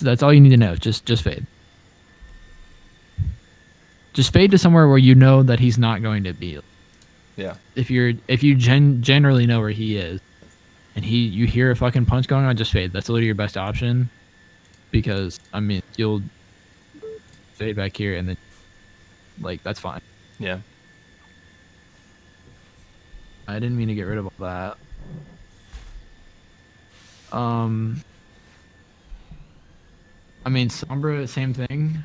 That's all you need to know. Just fade. Just fade to somewhere where you know that he's not going to be. Yeah. If you generally know where he is, and you hear a fucking punch going on, just fade. That's literally your best option. Because I mean, you'll fade back here, and then like that's fine. Yeah. I didn't mean to get rid of all that. I mean, Sombra, same thing.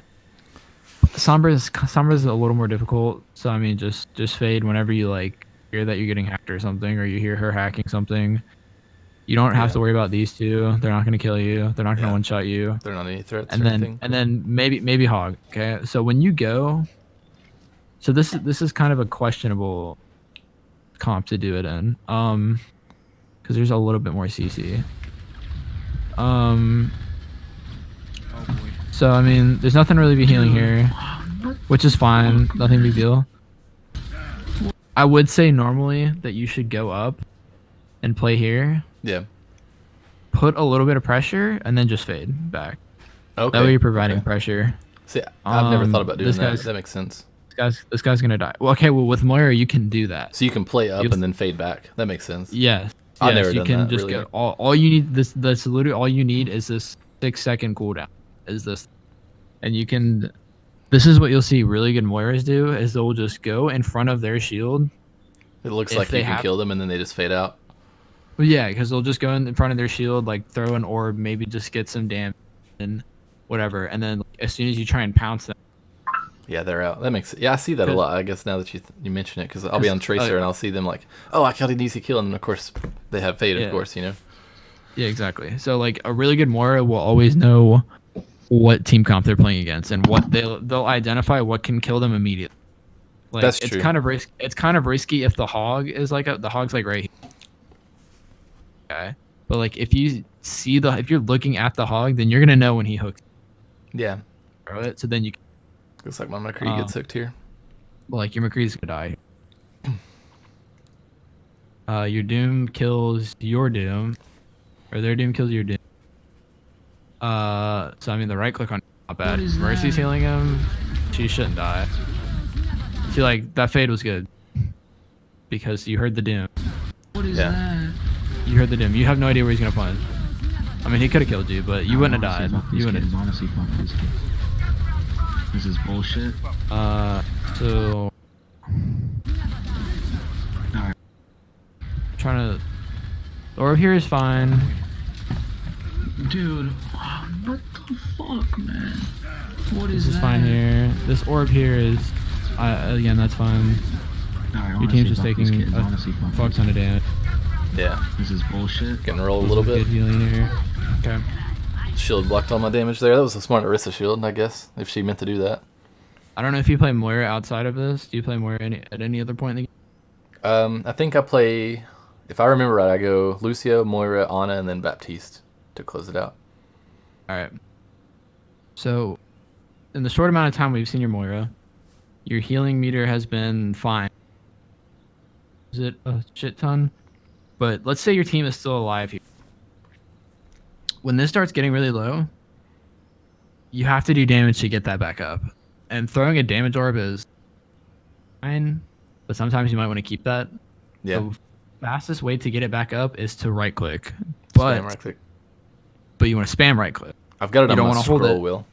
Sombra's a little more difficult. So I mean, just fade whenever you like hear that you're getting hacked or something, or you hear her hacking something. You don't have to worry about these two. They're not going to kill you. They're not going to one shot you. They're not any threats. And or then anything. and then maybe Hog. Okay, so when you go, so this is kind of a questionable comp to do it in, because there's a little bit more CC. So I mean, there's nothing really be healing here, which is fine. Nothing big deal. I would say normally that you should go up and play here. Yeah. Put a little bit of pressure and then just fade back. Okay. That way you're providing pressure. See, I've never thought about doing that. That makes sense. This guy's gonna die. Well, okay. Well, with Moira, you can do that. So you can play up and then fade back. That makes sense. Yes. I've never you done can that, just really. go. All you need. That's literally all you need is this 6-second cooldown. Is this, and you can. This is what you'll see really good Moiras do. Is they'll just go in front of their shield. It looks like you can kill them and then they just fade out. Well, yeah, because they'll just go in front of their shield, like throw an orb, maybe just get some damage, and whatever. And then as soon as you try and pounce them. Yeah, they're out. That makes I see that a lot. I guess now that you mention it, because I'll be on Tracer and I'll see them like, oh, I killed an easy kill, and of course they have fade, of course, you know. Yeah, exactly. So like a really good Moira will always know what team comp they're playing against and what they'll identify what can kill them immediately. Like, that's it's true. It's kind of risky if the hog is like the hog's like right here. Okay, but like if you see if you're looking at the hog, then you're gonna know when he hooks. Yeah. Right. So then you. Looks like my McCree gets hooked here. Well, like your McCree's gonna die. Your Doom kills your Doom, or their Doom kills your Doom. So I mean the right click on not bad. Mercy's healing him. She shouldn't die. See, like that fade was good because you heard the Doom. What is that? You heard the Doom. You have no idea where he's gonna punch. I mean, he could have killed you, but you wouldn't have died. You wouldn't have. Honestly, fuck this kid. This is bullshit. So. Alright. Trying to. The orb here is fine. Dude, what the fuck, man? What is This is that? fine here. This orb here is. Again, that's fine. Right, your team's just taking a fuck ton of damage. Yeah. This is bullshit. Can roll a little bit. Good healing here. Okay. Shield blocked all my damage there. That was a smart Orisa shield, I guess, if she meant to do that. I don't know if you play Moira outside of this. Do you play Moira at any other point in the game? I think I play, if I remember right, I go Lucio, Moira, Ana, and then Baptiste to close it out. Alright. So, in the short amount of time we've seen your Moira, your healing meter has been fine. Is it a shit ton? But let's say your team is still alive here. When this starts getting really low, you have to do damage to get that back up. And throwing a damage orb is fine, but sometimes you might want to keep that. Yeah. The fastest way to get it back up is to right click. But, spam right click. But you want to spam right click. I've got it on my scroll wheel.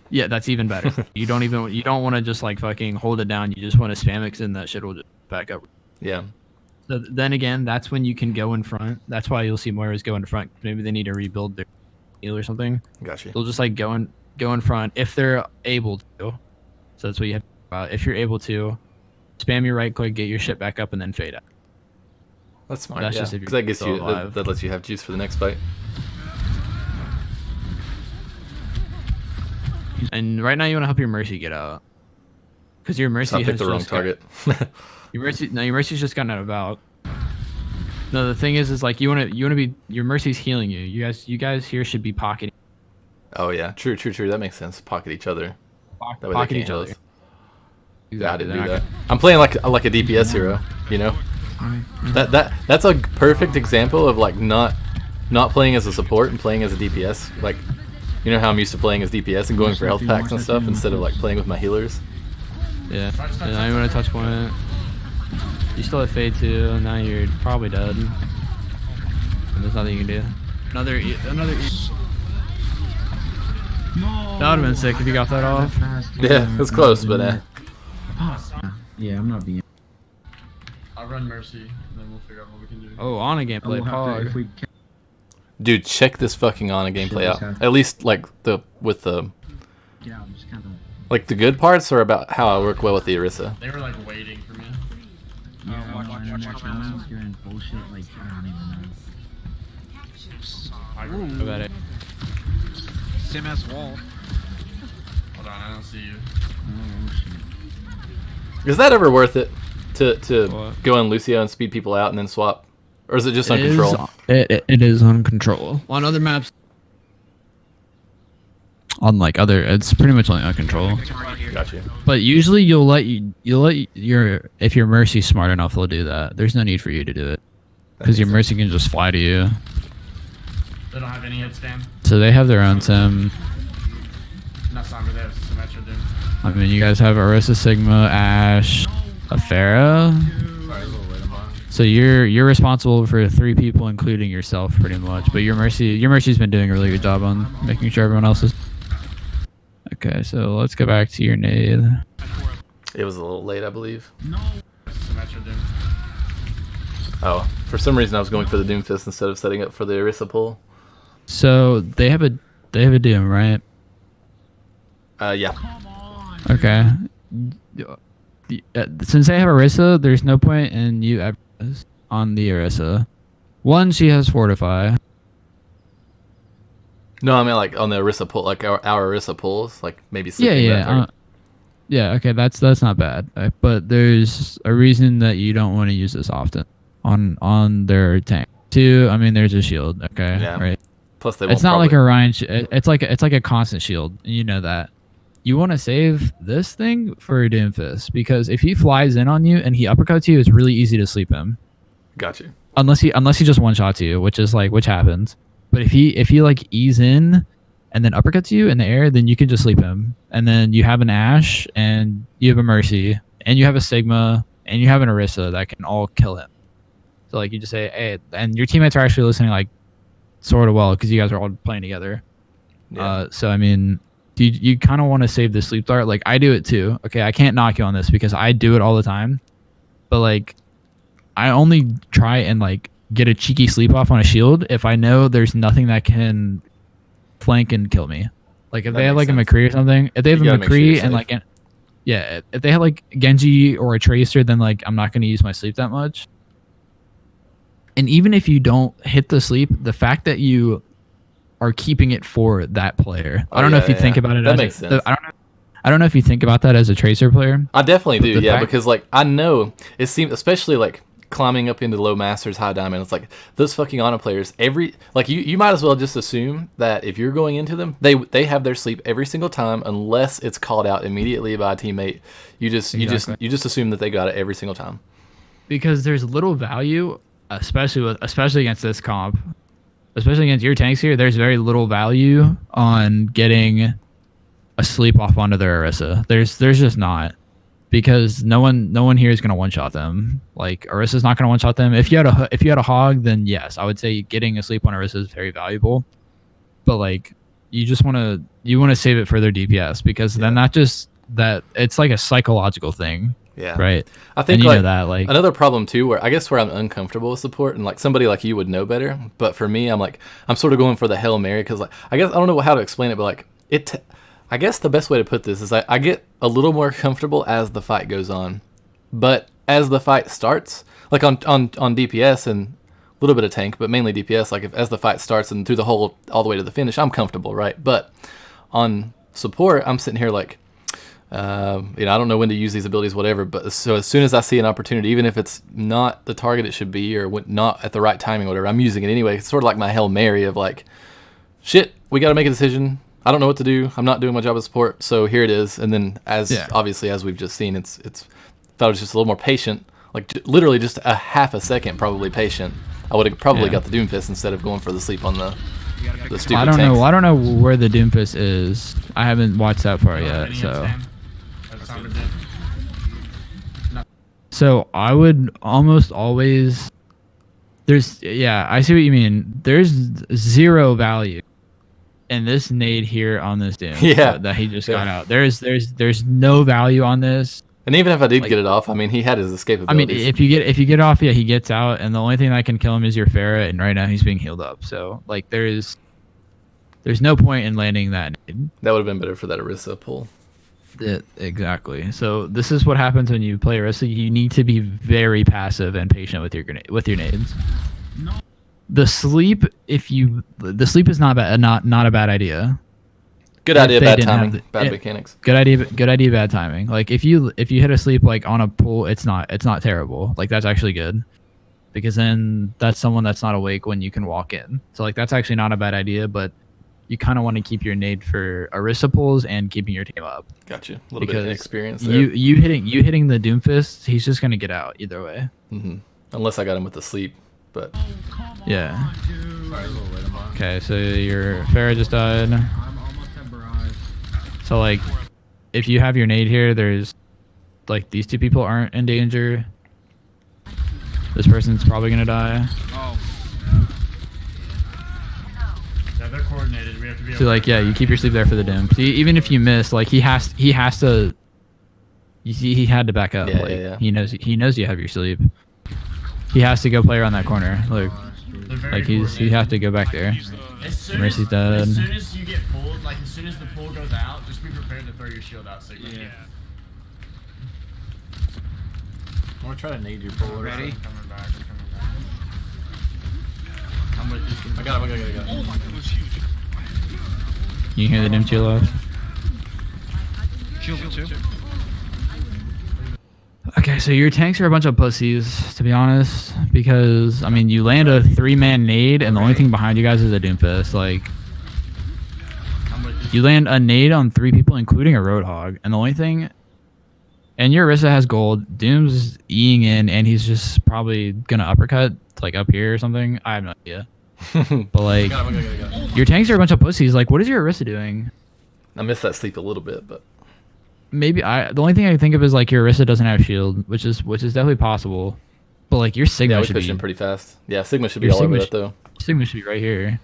Yeah, that's even better. You don't want to just like fucking hold it down. You just want to spam it, and that shit will just back up. Yeah. So then again, that's when you can go in front. That's why you'll see Moiras go in front. Maybe they need to rebuild their heal or something. Gotcha. They'll just like go in front if they're able to. So that's what you have to think about. If you're able to, spam your right click, get your shit back up, and then fade out. That's smart. That's just because that gets you that lets you have juice for the next fight. And right now you want to help your Mercy get out, because your Mercy I picked the wrong target. Your Mercy's just gotten out of Valk. No, the thing is like you want to be, your Mercy's healing you. You guys here should be pocketing. Oh yeah, true. That makes sense. Pocket each other. Pocket each other. Exactly. Yeah, I didn't do that. I'm playing like a DPS hero, you know. That's a perfect example of like not playing as a support and playing as a DPS. Like You know how I'm used to playing as DPS and going for health packs and stuff instead of like playing with my healers. Yeah. And now you want to touch point. You still have fade too, and now you're probably dead. And there's nothing you can do. Another E. No. That would have been sick if you got that off. Yeah, it's close, but Yeah, I'm not being. I'll run Mercy, and then we'll figure out what we can do. Oh, on a gameplay pod. dude, check this fucking Ana gameplay out. At least like with the Yeah, I'm just kind of. like the good parts are about how I work well with the Orisa. They were like waiting for me. Yeah, watch doing bullshit like I don't even know. How about it? Sim has wall. Hold on, I don't see you. Oh shit. Is that ever worth it to What? go on Lucio and speed people out and then swap, or is it just on control? It is on control. On other maps, on like other, it's pretty much only on control. Got you. But usually you'll let your if your Mercy's smart enough, they'll do that. There's no need for you to do it because your Mercy can just fly to you. They don't have any hit stand. So they have their own sim. Not Sombra, they have Symmetra Doom. I mean, you guys have Orisa, Sigma, Ashe, Afera. Sorry, a little late on mine. So you're responsible for 3 people, including yourself, pretty much. But your Mercy's been doing a really good job on making sure everyone else is. Okay, so let's go back to your nade. It was a little late, I believe. No. Symmetra Doom. Oh, for some reason I was going for the Doomfist instead of setting up for the Orisa pull. So they have a Doom, right? Yeah. Come on. Okay. Since they have Orisa, there's no point in you on the Orisa. One, she has Fortify. No, I mean like on the Orisa pull, like our Orisa pulls, like maybe Yeah, sleeping yeah. target. Yeah, okay, that's not bad. But there's a reason that you don't want to use this often on their tank. 2, I mean, there's a shield. Okay, Yeah. right. Plus they It's won't not like probably- a Ryan. It's like a constant shield. And you know that. You want to save this thing for a Doomfist because if he flies in on you and he uppercuts you, it's really easy to sleep him. Got you. Unless he just one shots you, which happens. But if he like ease in and then uppercuts you in the air, then you can just sleep him. And then you have an Ashe and you have a Mercy and you have a Sigma and you have an Orisa that can all kill him. So like you just say, hey, and your teammates are actually listening like sort of well because you guys are all playing together. Yeah. So I mean, you kind of want to save the sleep dart. Like I do it too. Okay, I can't knock you on this because I do it all the time. But like, I only try and like get a cheeky sleep off on a shield if I know there's nothing that can flank and kill me. Like if That they have makes like sense. a McCree or something. If they have You a gotta make sure McCree you're and safe. like, yeah, if they have like Genji or a Tracer, then like I'm not going to use my sleep that much. And even if you don't hit the sleep, the fact that you are keeping it for that player. I don't know if you think about it That as makes sense. I don't know if you think about that as a Tracer player. I definitely do, the yeah, fact- because like I know it seems, especially like climbing up into low masters, high diamond. It's like those fucking Ana players. You might as well just assume that if you're going into them, they have their sleep every single time unless it's called out immediately by a teammate. You just assume that they got it every single time. Because there's little value, especially against this comp, especially against your tanks here. There's very little value on getting a sleep off onto their Orisa. There's just not, because no one here is gonna one shot them. Like Orisa's not gonna one shot them. If you had a hog, then yes, I would say getting a sleep on Orisa is very valuable. But like you want to save it for their DPS because then not just that, it's like a psychological thing. Yeah. Right. I think and you like know that, like another problem too, where I'm uncomfortable with support, and like somebody like you would know better, but for me, I'm sort of going for the Hail Mary because like I guess I don't know how to explain it, but like I guess the best way to put this is I get a little more comfortable as the fight goes on, but as the fight starts, like on DPS and a little bit of tank, but mainly DPS, like as the fight starts and through all the way to the finish, I'm comfortable, right? But on support, I'm sitting here like, I don't know when to use these abilities, whatever. But so as soon as I see an opportunity, even if it's not the target it should be or not at the right timing, or whatever, I'm using it anyway. It's sort of like my Hail Mary of like, shit, we got to make a decision. I don't know what to do. I'm not doing my job as support, so here it is. And then obviously as we've just seen, it's if I was just a little more patient, like literally just a half a second probably patient, I would have probably got the Doomfist instead of going for the sleep on the The stupid I don't tanks. know. I don't know where the Doomfist is. I haven't watched that far yet. Any So. Sam? That's time to do. So I would almost always. Yeah, I see what you mean. There's zero value in this nade here on this Doom. Yeah. That he just Yeah. got out. There's no value on this. And even if I did Like- get it off, I mean, he had his escapabilities. I mean, if you get off, yeah, he gets out, and the only thing that can kill him is your Farah, and right now he's being healed up. So like, there's no point in landing that nade. That would have been better for that Orisa pull. Exactly. So this is what happens when you play Orisa. You need to be very passive and patient with your nades. The sleep, the sleep is not a bad idea. Good If idea, they bad didn't have timing, bad yeah, mechanics. Good idea, bad timing. Like if you hit a sleep like on a pull, it's not terrible. Like that's actually good, because then that's someone that's not awake when you can walk in. So like that's actually not a bad idea, but you kind of want to keep your nade for Orisa pulls and keeping your team up. Got you. A little bit of inexperience there. You hitting the Doomfist, he's just gonna get out either way. Unless I got him with the sleep, but Yeah. Sorry, a little late. I'm on. Okay, so your Farah just died. I'm almost at barrage. So like, if you have your nade here, there's like these two people aren't in danger. This person's probably gonna die. Oh, Yeah, they're coordinated. We have to be. So like, yeah, you keep your sleep there for the Doom. See, even if you miss, like he has to. You see, he had to back up. Yeah, like, yeah. He knows you have your sleep. He has to go play around that corner. Look, They're very like he coordinated. has to go back there. Mercy's dead. As soon as you get pulled, like as soon as the pull goes out, just be prepared to throw your shield out. So you yeah. I'm gonna try to nade your pull. Ready? I'm coming back. I'm with you. I got him. You can hear the Doom to your left. Shield 2. Okay, so your tanks are a bunch of pussies, to be honest, because I mean you land a 3-man nade and the only thing behind you guys is a Doomfist. Like I'm with you. you land a nade on 3 people, including a Roadhog, and the only thing. And your Orisa has gold. Doom's eing in, and he's just probably gonna uppercut like up here or something. I have no idea. But like, Got him. your tanks are a bunch of pussies. Like, what is your Orisa doing? I missed that sleep a little bit, but Maybe the only thing I can think of is like your Orisa doesn't have shield, which is definitely possible. But like your Sigma yeah, we should pushed be him pretty fast. Yeah, Sigma should be Your all over Sigma that though. Sigma should be right here.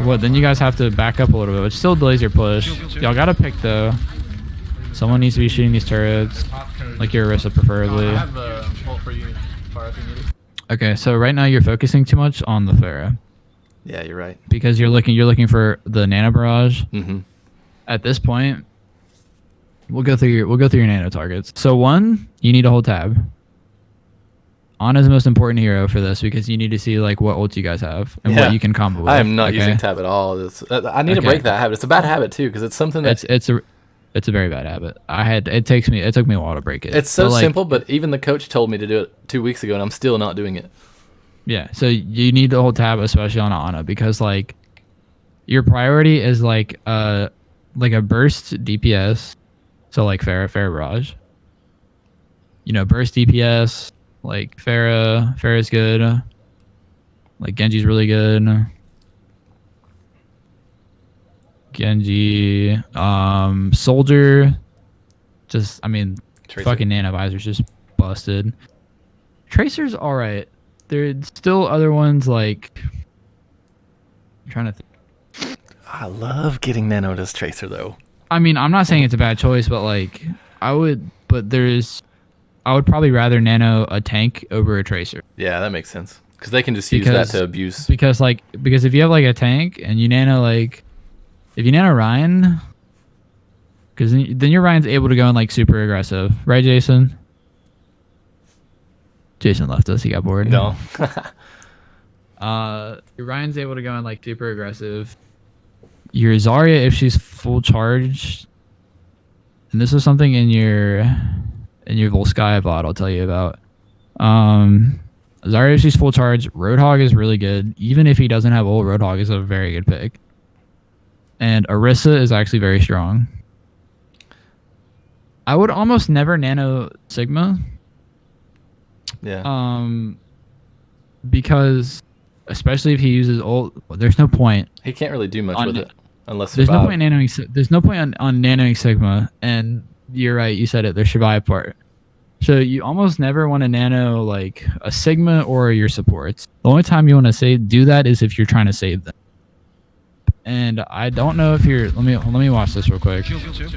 What? Then you guys have to back up a little bit, which still delays your push. Y'all gotta pick though. Someone needs to be shooting these turrets, Top code. like your Orisa preferably. I have a pull for you. Far if you need it. Okay, so right now you're focusing too much on the Farah Yeah, you're right. because you're looking for the Nano Barrage. Mm-hmm. At this point, we'll go through your nano targets. So one, you need to hold tab. Ana's the most important hero for this because you need to see like what ults you guys have and Yeah. what you can combo with. I am not okay? using tab at all. I need to Okay. break that habit. It's a bad habit too because it's something that It's a very bad habit. It took me a while to break it. it's so But, like, simple. But even the coach told me to do it 2 weeks ago, and I'm still not doing it. Yeah, so you need to hold tab, especially on Ana, because like your priority is like a burst DPS. So like Farah Barrage. You know, burst DPS, like Farah's good. Like Genji's really good. Genji, Soldier, just I mean, Tracer. fucking Nanovisor's just busted. Tracer's all right. There's still other ones like. I'm trying to think. I love getting Nano as Tracer though. I mean, I'm not saying it's a bad choice, but like I would probably rather Nano a tank over a Tracer Yeah, that makes sense because they can just use that Because- to abuse. because if you have like a tank and you Nano like, if you Nano Ryan, because then your Ryan's able to go in like super aggressive, right, Jason? Jason left us. He got bored. No. Your Ryan's able to go in like super aggressive. Your Zarya, if she's full charged, and this is something in your Volskaya VOD I'll tell you about. Zarya, if she's full charge, Roadhog is really good. Even if he doesn't have ult, Roadhog is a very good pick. And Orisa is actually very strong. I would almost never Nano Sigma. Yeah. because especially if he uses ult, there's no point. He can't really do much On- with it unless There's no survive. point in nanoing. There's no point on nanoing Sigma, and you're right. You said it. Their survive part. So you almost never want to nano like a Sigma or your supports. The only time you want to do that is if you're trying to save them. And I don't know if you're. Let me watch this real quick. Shield 2.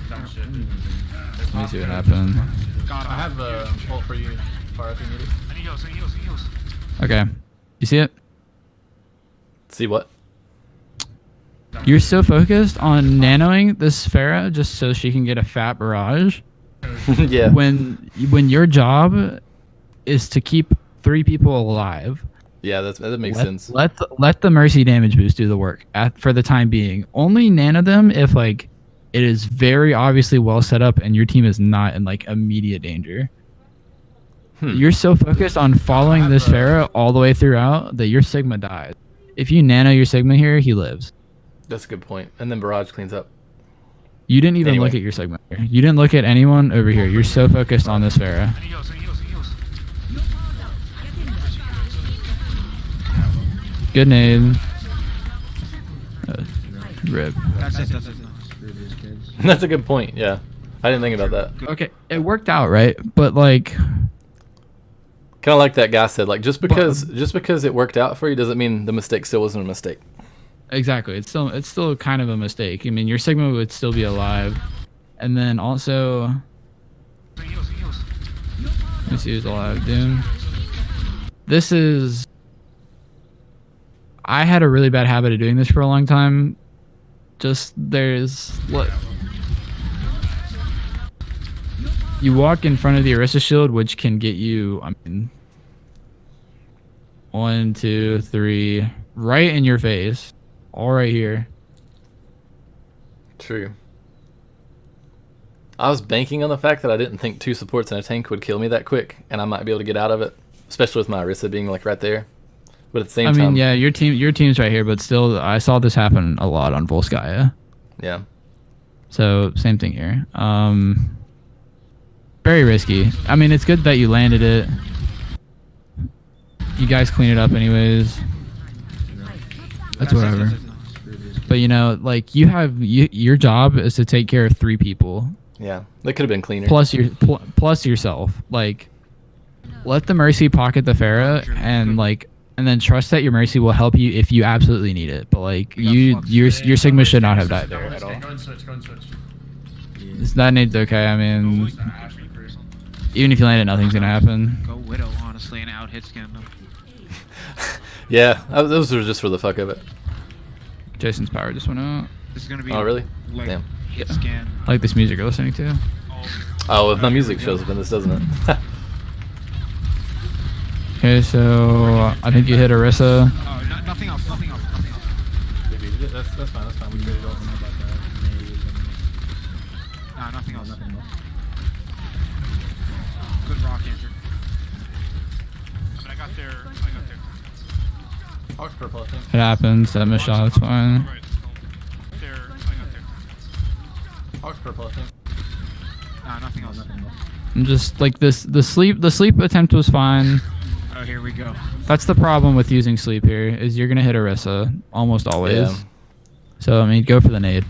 Dumb shit. Let me see what happened. God, I have ult for you, Fire, if you need it. I need heals, I need heals, I need heals. Okay, you see it? See what? You're so focused on nanoing this Pharah just so she can get a fat barrage. Yeah. When your job is to keep 3 people alive. Yeah, that makes sense. Let the mercy damage boost do the work for the time being. Only nano them if like it is very obviously well set up and your team is not in like immediate danger. You're so focused on following this Pharah all the way throughout that your Sigma dies. If you nano your Sigma here, he lives. That's a good point. And then Barrage cleans up. You didn't even Anyway. look at your Sigma here. You didn't look at anyone over here. You're so focused on this Pharah. I need heals, I need heals, I need heals. Good nade. Rip. That's it, that's it. That's a good point. Yeah. I didn't think about that. Okay, it worked out, right? But like, Kind of like that guy said, like just because it worked out for you doesn't mean the mistake still wasn't a mistake. exactly. It's still kind of a mistake. I mean, your Sigma would still be alive, and then also, I need heals, I need heals. let me see who's alive. Doom. This is. I had a really bad habit of doing this for a long time. Just there's what. You walk in front of the Orisa shield, which can get you, I mean, 1, 2, 3, right in your face, all right here. True. I was banking on the fact that I didn't think 2 supports and a tank would kill me that quick, and I might be able to get out of it, especially with my Orisa being like right there. But at the same I time, mean, yeah, your team's right here, but still, I saw this happen a lot on Volskaya. yeah. So same thing here. Very risky. I mean, it's good that you landed it. You guys clean it up anyways. That's whatever. But you know, like your job is to take care of 3 people Yeah, that could have been cleaner. plus plus yourself. Like, let the mercy pocket the Pharah and then trust that your mercy will help you if you absolutely need it. But like your Sigma should not have died there at all. Go and switch, go and switch. That nade's okay. I mean, even if you land it, nothing's gonna happen. Go Widow, honestly, and out hit scan them. Yeah, those were just for the fuck of it. Jason's power just went out. This is gonna be Oh, really? like Damn. hit scan. I like this music you're listening to. Oh, if my music shows up in this, doesn't it? Okay, so I think you hit Orisa. Oh, nothing else, nothing else, nothing else. That's fine, that's fine. We don't know about that. Nah, nothing else. Nothing else. Good rock, Andrew. I got there. Hawks purple, I think. It happens. That missed shot. It's fine. Right. There, I got there. Hawks purple, I think. Nah, nothing else. Nothing else. I'm just like this. The sleep attempt was fine. Oh, here we go. That's the problem with using sleep here is you're gonna hit Orisa almost always. Yeah. So I mean, go for the nade.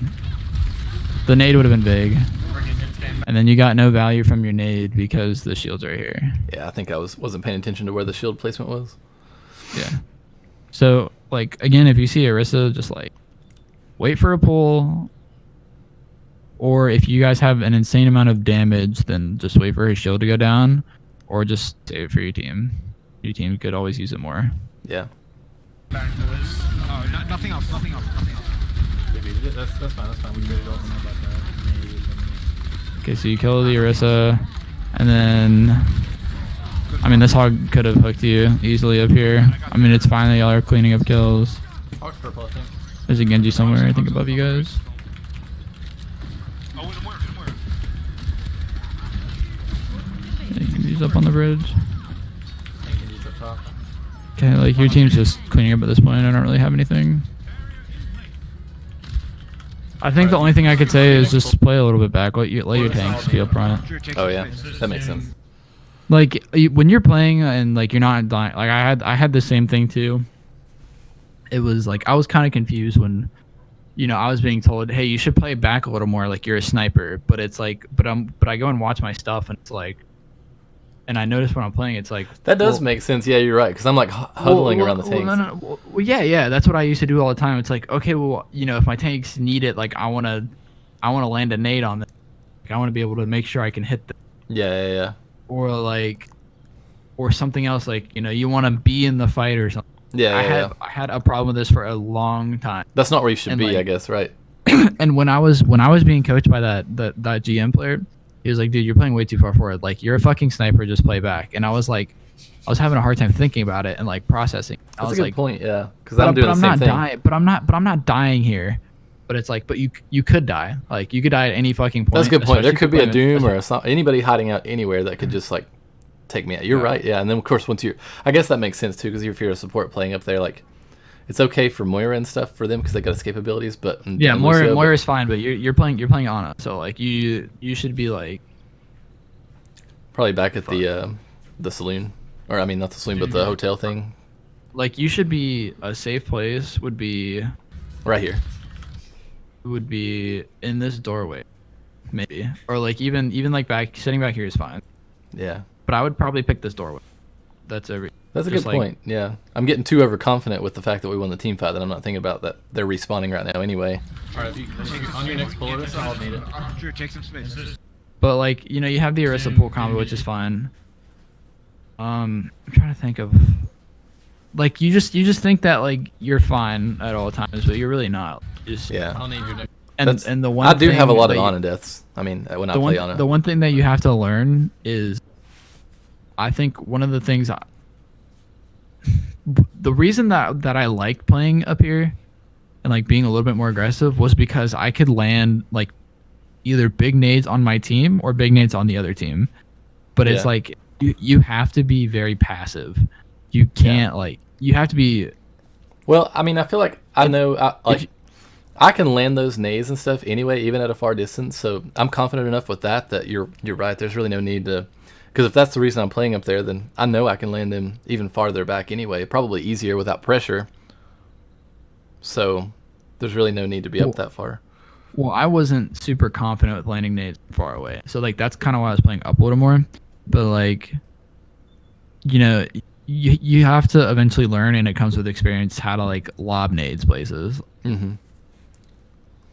The nade would have been big, and then you got no value from your nade because the shield's right here. Yeah, I think I wasn't paying attention to where the shield placement was. Yeah. So like again, if you see Orisa, just like wait for a pull. Or if you guys have an insane amount of damage, then just wait for his shield to go down, or just save it for your team. Your team could always use it more. Yeah. Back to this. Oh, nothing else, nothing else, nothing else. That's fine, that's fine. We don't know about that. Okay, so you kill the Orisa, and then I mean this hog could have hooked you easily up here. I mean it's fine that y'all are cleaning up kills. Hawks purple, I think. There's a Genji somewhere I think above you guys. Oh, in the Moira, Yeah, Genji's up on the bridge. I think he's up top. Okay, like your team's just cleaning up at this point. I don't really have anything. I think the only thing I could say is just play a little bit back. Let your tanks be up front. Oh yeah, that makes sense. Like when you're playing and like you're not dying. Like I had the same thing too. It was like I was kind of confused when, I was being told, hey, you should play back a little more, like you're a sniper. But it's like, but I go and watch my stuff, and it's like, and I notice when I'm playing, it's like That does make sense. Yeah, you're right. Because I'm like huddling around the tanks. Well, yeah, that's what I used to do all the time. It's like, okay, well, if my tanks need it, like I wanna land a nade on them. Like, I want to be able to make sure I can hit them. Yeah. Or like, or something else, like you want to be in the fight or something. Yeah. I had a problem with this for a long time. That's not where you should And, be, like, I guess, right? And when I was being coached by that GM player, he was like, dude, you're playing way too far forward. Like, you're a fucking sniper. Just play back. And I was like, I was having a hard time thinking about it and like processing. I That's was a good like, point. Yeah, because I'm doing the same thing. But I'm not dying here. But it's like, but you could die. Like, you could die at any fucking point. That's a good point. There could be a Doom or especially- anybody hiding out anywhere that could just like take me out. You're right. Yeah, and then of course I guess that makes sense too, because if you're a support playing up there, like it's okay for Moira and stuff for them because they got escape abilities. But yeah, Moira's fine. But you're playing Ana, so like you should be like probably back at the saloon, or I mean not the saloon, but the hotel thing. Like, you should be a safe place would be Right here. in this doorway, maybe, or like even like sitting back here is fine. Yeah. But I would probably pick this doorway. That's a good point. Yeah, I'm getting too overconfident with the fact that we won the team fight that I'm not thinking about that they're respawning right now anyway. All right, on your next pull this, I'll need it. Sure, take some space. But like you have the Arista pool combo, which is fine. I'm trying to think of like you just think that like you're fine at all times, but you're really not. Yeah. I'll need your next. And the one I do have a lot of thing Ana deaths. I mean, when I the play one, Ana. the one thing that you have to learn is, I think one of the things, the reason that I like playing up here and like being a little bit more aggressive was because I could land like either big nades on my team or big nades on the other team. But it's Yeah. like you have to be very passive. You can't you have to be. Well, I mean, I feel like I can land those nades and stuff anyway, even at a far distance. So I'm confident enough with that you're right. There's really no need to, because if that's the reason I'm playing up there, then I know I can land them even farther back anyway. Probably easier without pressure. So there's really no need to be up that far. Well, I wasn't super confident with landing nades far away, so like that's kind of why I was playing up a little more. But like, you have to eventually learn, and it comes with experience, how to like lob nades places. Mm-hmm.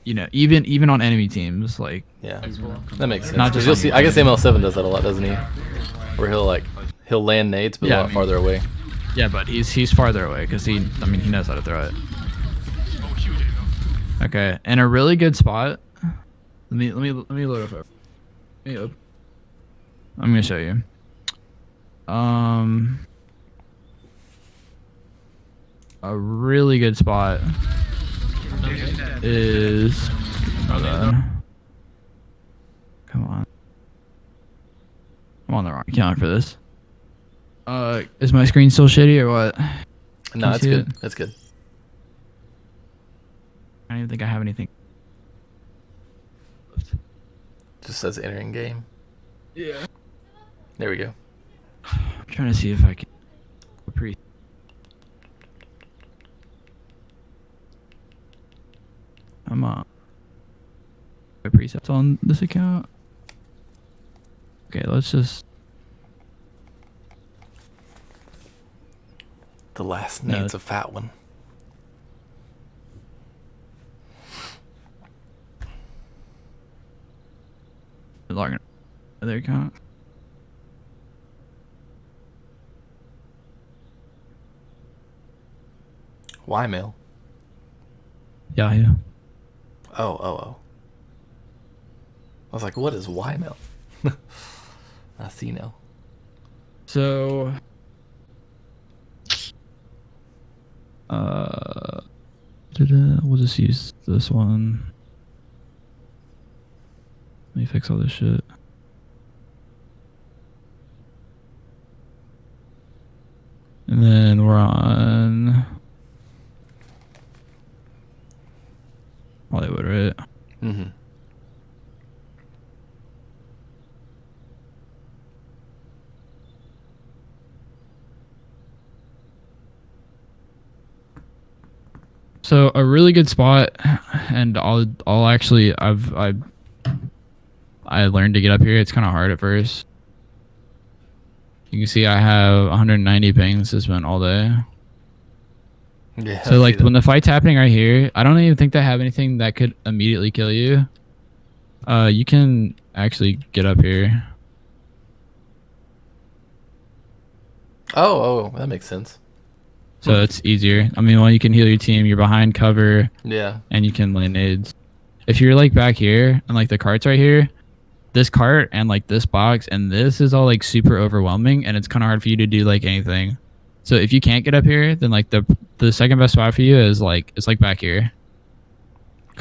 Even on enemy teams, like Yeah, that makes sense. Not 'Cause just you'll on see. your I guess ML7 does that a lot, doesn't he? Where he'll land nades, but Yeah, a I lot mean- farther away. yeah, but he's farther away because he knows how to throw it. Okay, and a really good spot. Let me load up. I'm gonna show you. A really good spot is. Hold on. Come on. I'm on the wrong account for this. Is my screen still shitty or what? No, you that's see good. it? That's good. I don't even think I have anything. Just says entering game. Yeah. There we go. I'm trying to see if I can. I'm presets on this account. Okay, let's just. The last No. nade's a fat one. Logging other account. Y mail. Yeah. Oh. I was like, what is Y mail? I see now. So. We'll just use this one. Let me fix all this shit. And then we're on Hollywood, right? Mm-hmm. So a really good spot, and I'll actually I learned to get up here. It's kind of hard at first. You can see I have 190 pings. It's been all day. Yeah. So like when the fight's happening right here, I don't even think they have anything that could immediately kill you. You can actually get up here. Oh, that makes sense. So it's easier. I mean, well, you can heal your team. You're behind cover. Yeah. And you can land nades. If you're like back here and like the cart's right here, this cart and like this box and this is all like super overwhelming, and it's kind of hard for you to do like anything. So if you can't get up here, then like the second best spot for you is like it's like back here.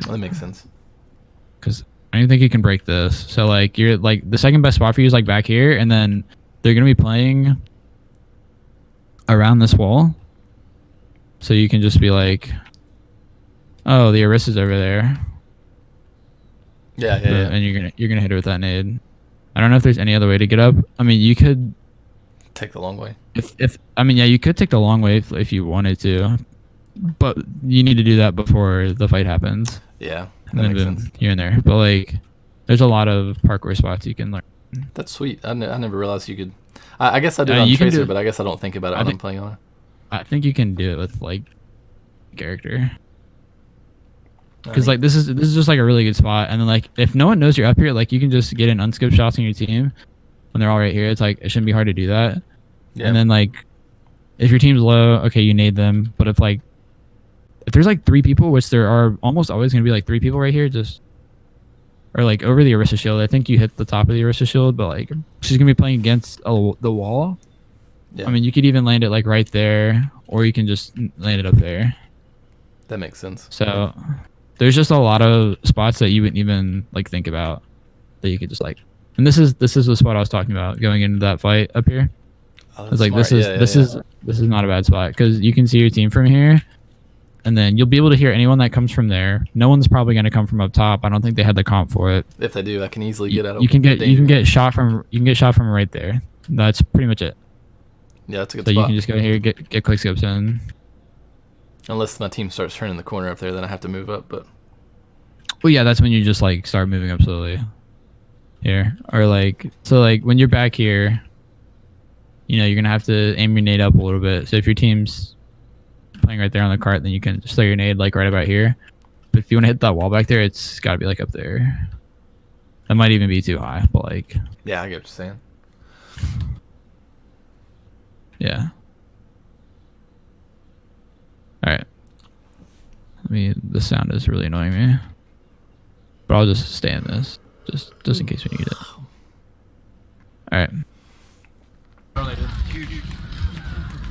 That makes sense. Because I don't think you can break this. So like you're like the second best spot for you is like back here, and then they're gonna be playing around this wall. So you can just be like, oh, the Orisa's over there. Yeah. And you're gonna hit her with that nade. I don't know if there's any other way to get up. I mean, you could Take the long way. if I mean, yeah, you could take the long way if you wanted to, but you need to do that before the fight happens. Yeah, And that then makes boom, sense. you're in there. But like, there's a lot of parkour spots you can learn. That's sweet. I never realized you could. I guess I do it on you can Tracer, do it- but I guess I don't think about it I when I'm think- playing on it. I think you can do it with like character. I Because mean, like this is just like a really good spot, and then like if no one knows you're up here, like you can just get in unskipped shots on your team when they're all right here. It's like it shouldn't be hard to do that. yeah. And then like if your team's low, okay, you nade them. But if there's like 3 people, which there are almost always gonna be like 3 people right here, just or like over the Orisa shield. I think you hit the top of the Orisa shield, but like she's gonna be playing against the wall. Yeah. I mean, you could even land it like right there, or you can just land it up there. That makes sense. So there's just a lot of spots that you wouldn't even like think about that you could just like. And this is the spot I was talking about going into that fight up here. Oh, It's like smart. this is not a bad spot because you can see your team from here, and then you'll be able to hear anyone that comes from there. No one's probably going to come from up top. I don't think they had the comp for it. If they do, I can easily get out of. You can danger. get shot from right there. That's pretty much it. Yeah, that's a good So you spot. can just go here, get quick skips in. Unless my team starts turning the corner up there, then I have to move up. But Well, yeah, that's when you just like start moving up slowly. Here or like so like when you're back here, you know you're gonna have to aim your nade up a little bit. So if your team's playing right there on the cart, then you can just throw your nade like right about here. But if you want to hit that wall back there, it's got to be like up there. That might even be too high, but like yeah, I get what you're saying. yeah. All right. The sound is really annoying me, but I'll just stay in this just in case we need it. All right.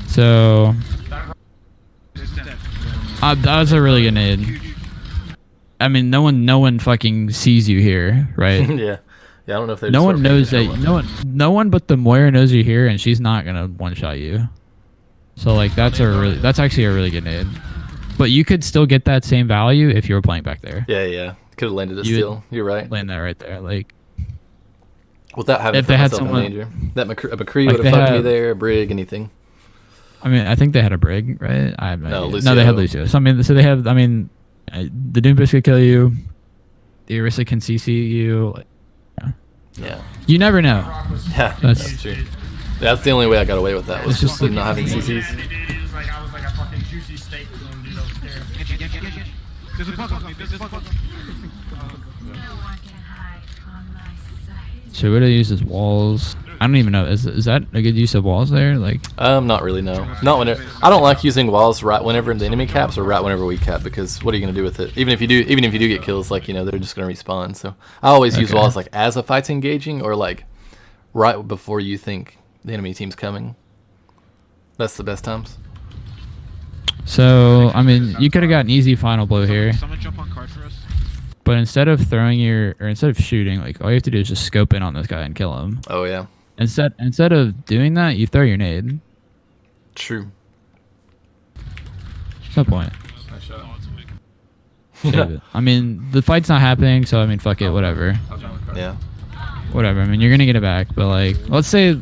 So that was a really good nade. I mean, no one fucking sees you here, right? Yeah. I don't know if they. No one knows that. No one but the Moira knows you're here, and she's not gonna one shot you. So like that's actually a really good nade. But you could still get that same value if you were playing back there. Yeah. Could have landed it You would still. You're right. Land that right there, like. Without having If to put they had myself someone- in danger. That a McCree Like would they have fucked me had- there. A Brig, anything. I mean, I think they had a Brig, right? I have no No, idea. Lucio. No, they had Lucio. So I mean, they have. I mean, the Doomfist could kill you. The Orisa can CC you. Yeah. You never know. Yeah. That's- That's true. That's the only way I got away with that. Was It's just just not having CCs. It is like I was like a fucking juicy steak with them dude upstairs. There's a bug on me. There's a bug on me. No one can hide from my sight. So what do they use as walls? I don't even know. Is that a good use of walls there? Like, Not really. No. Not whenever. I don't like using walls right whenever the enemy caps or right whenever we cap because what are you gonna do with it? Even if you do get kills, like they're just gonna respawn. So I always use Okay. walls like as a fight's engaging or like right before you think the enemy team's coming. That's the best times. so I mean, you could have got an easy final blow here, Someone jump on card for us. but instead of instead of shooting, like all you have to do is just scope in on this guy and kill him. Oh yeah. Instead of doing that, you throw your nade. True. There's no point. Nice shot. Save it. I mean, the fight's not happening, so I mean, fuck it, whatever. I'll jump with card. Yeah. Whatever. I mean, you're gonna get it back, but like, let's say,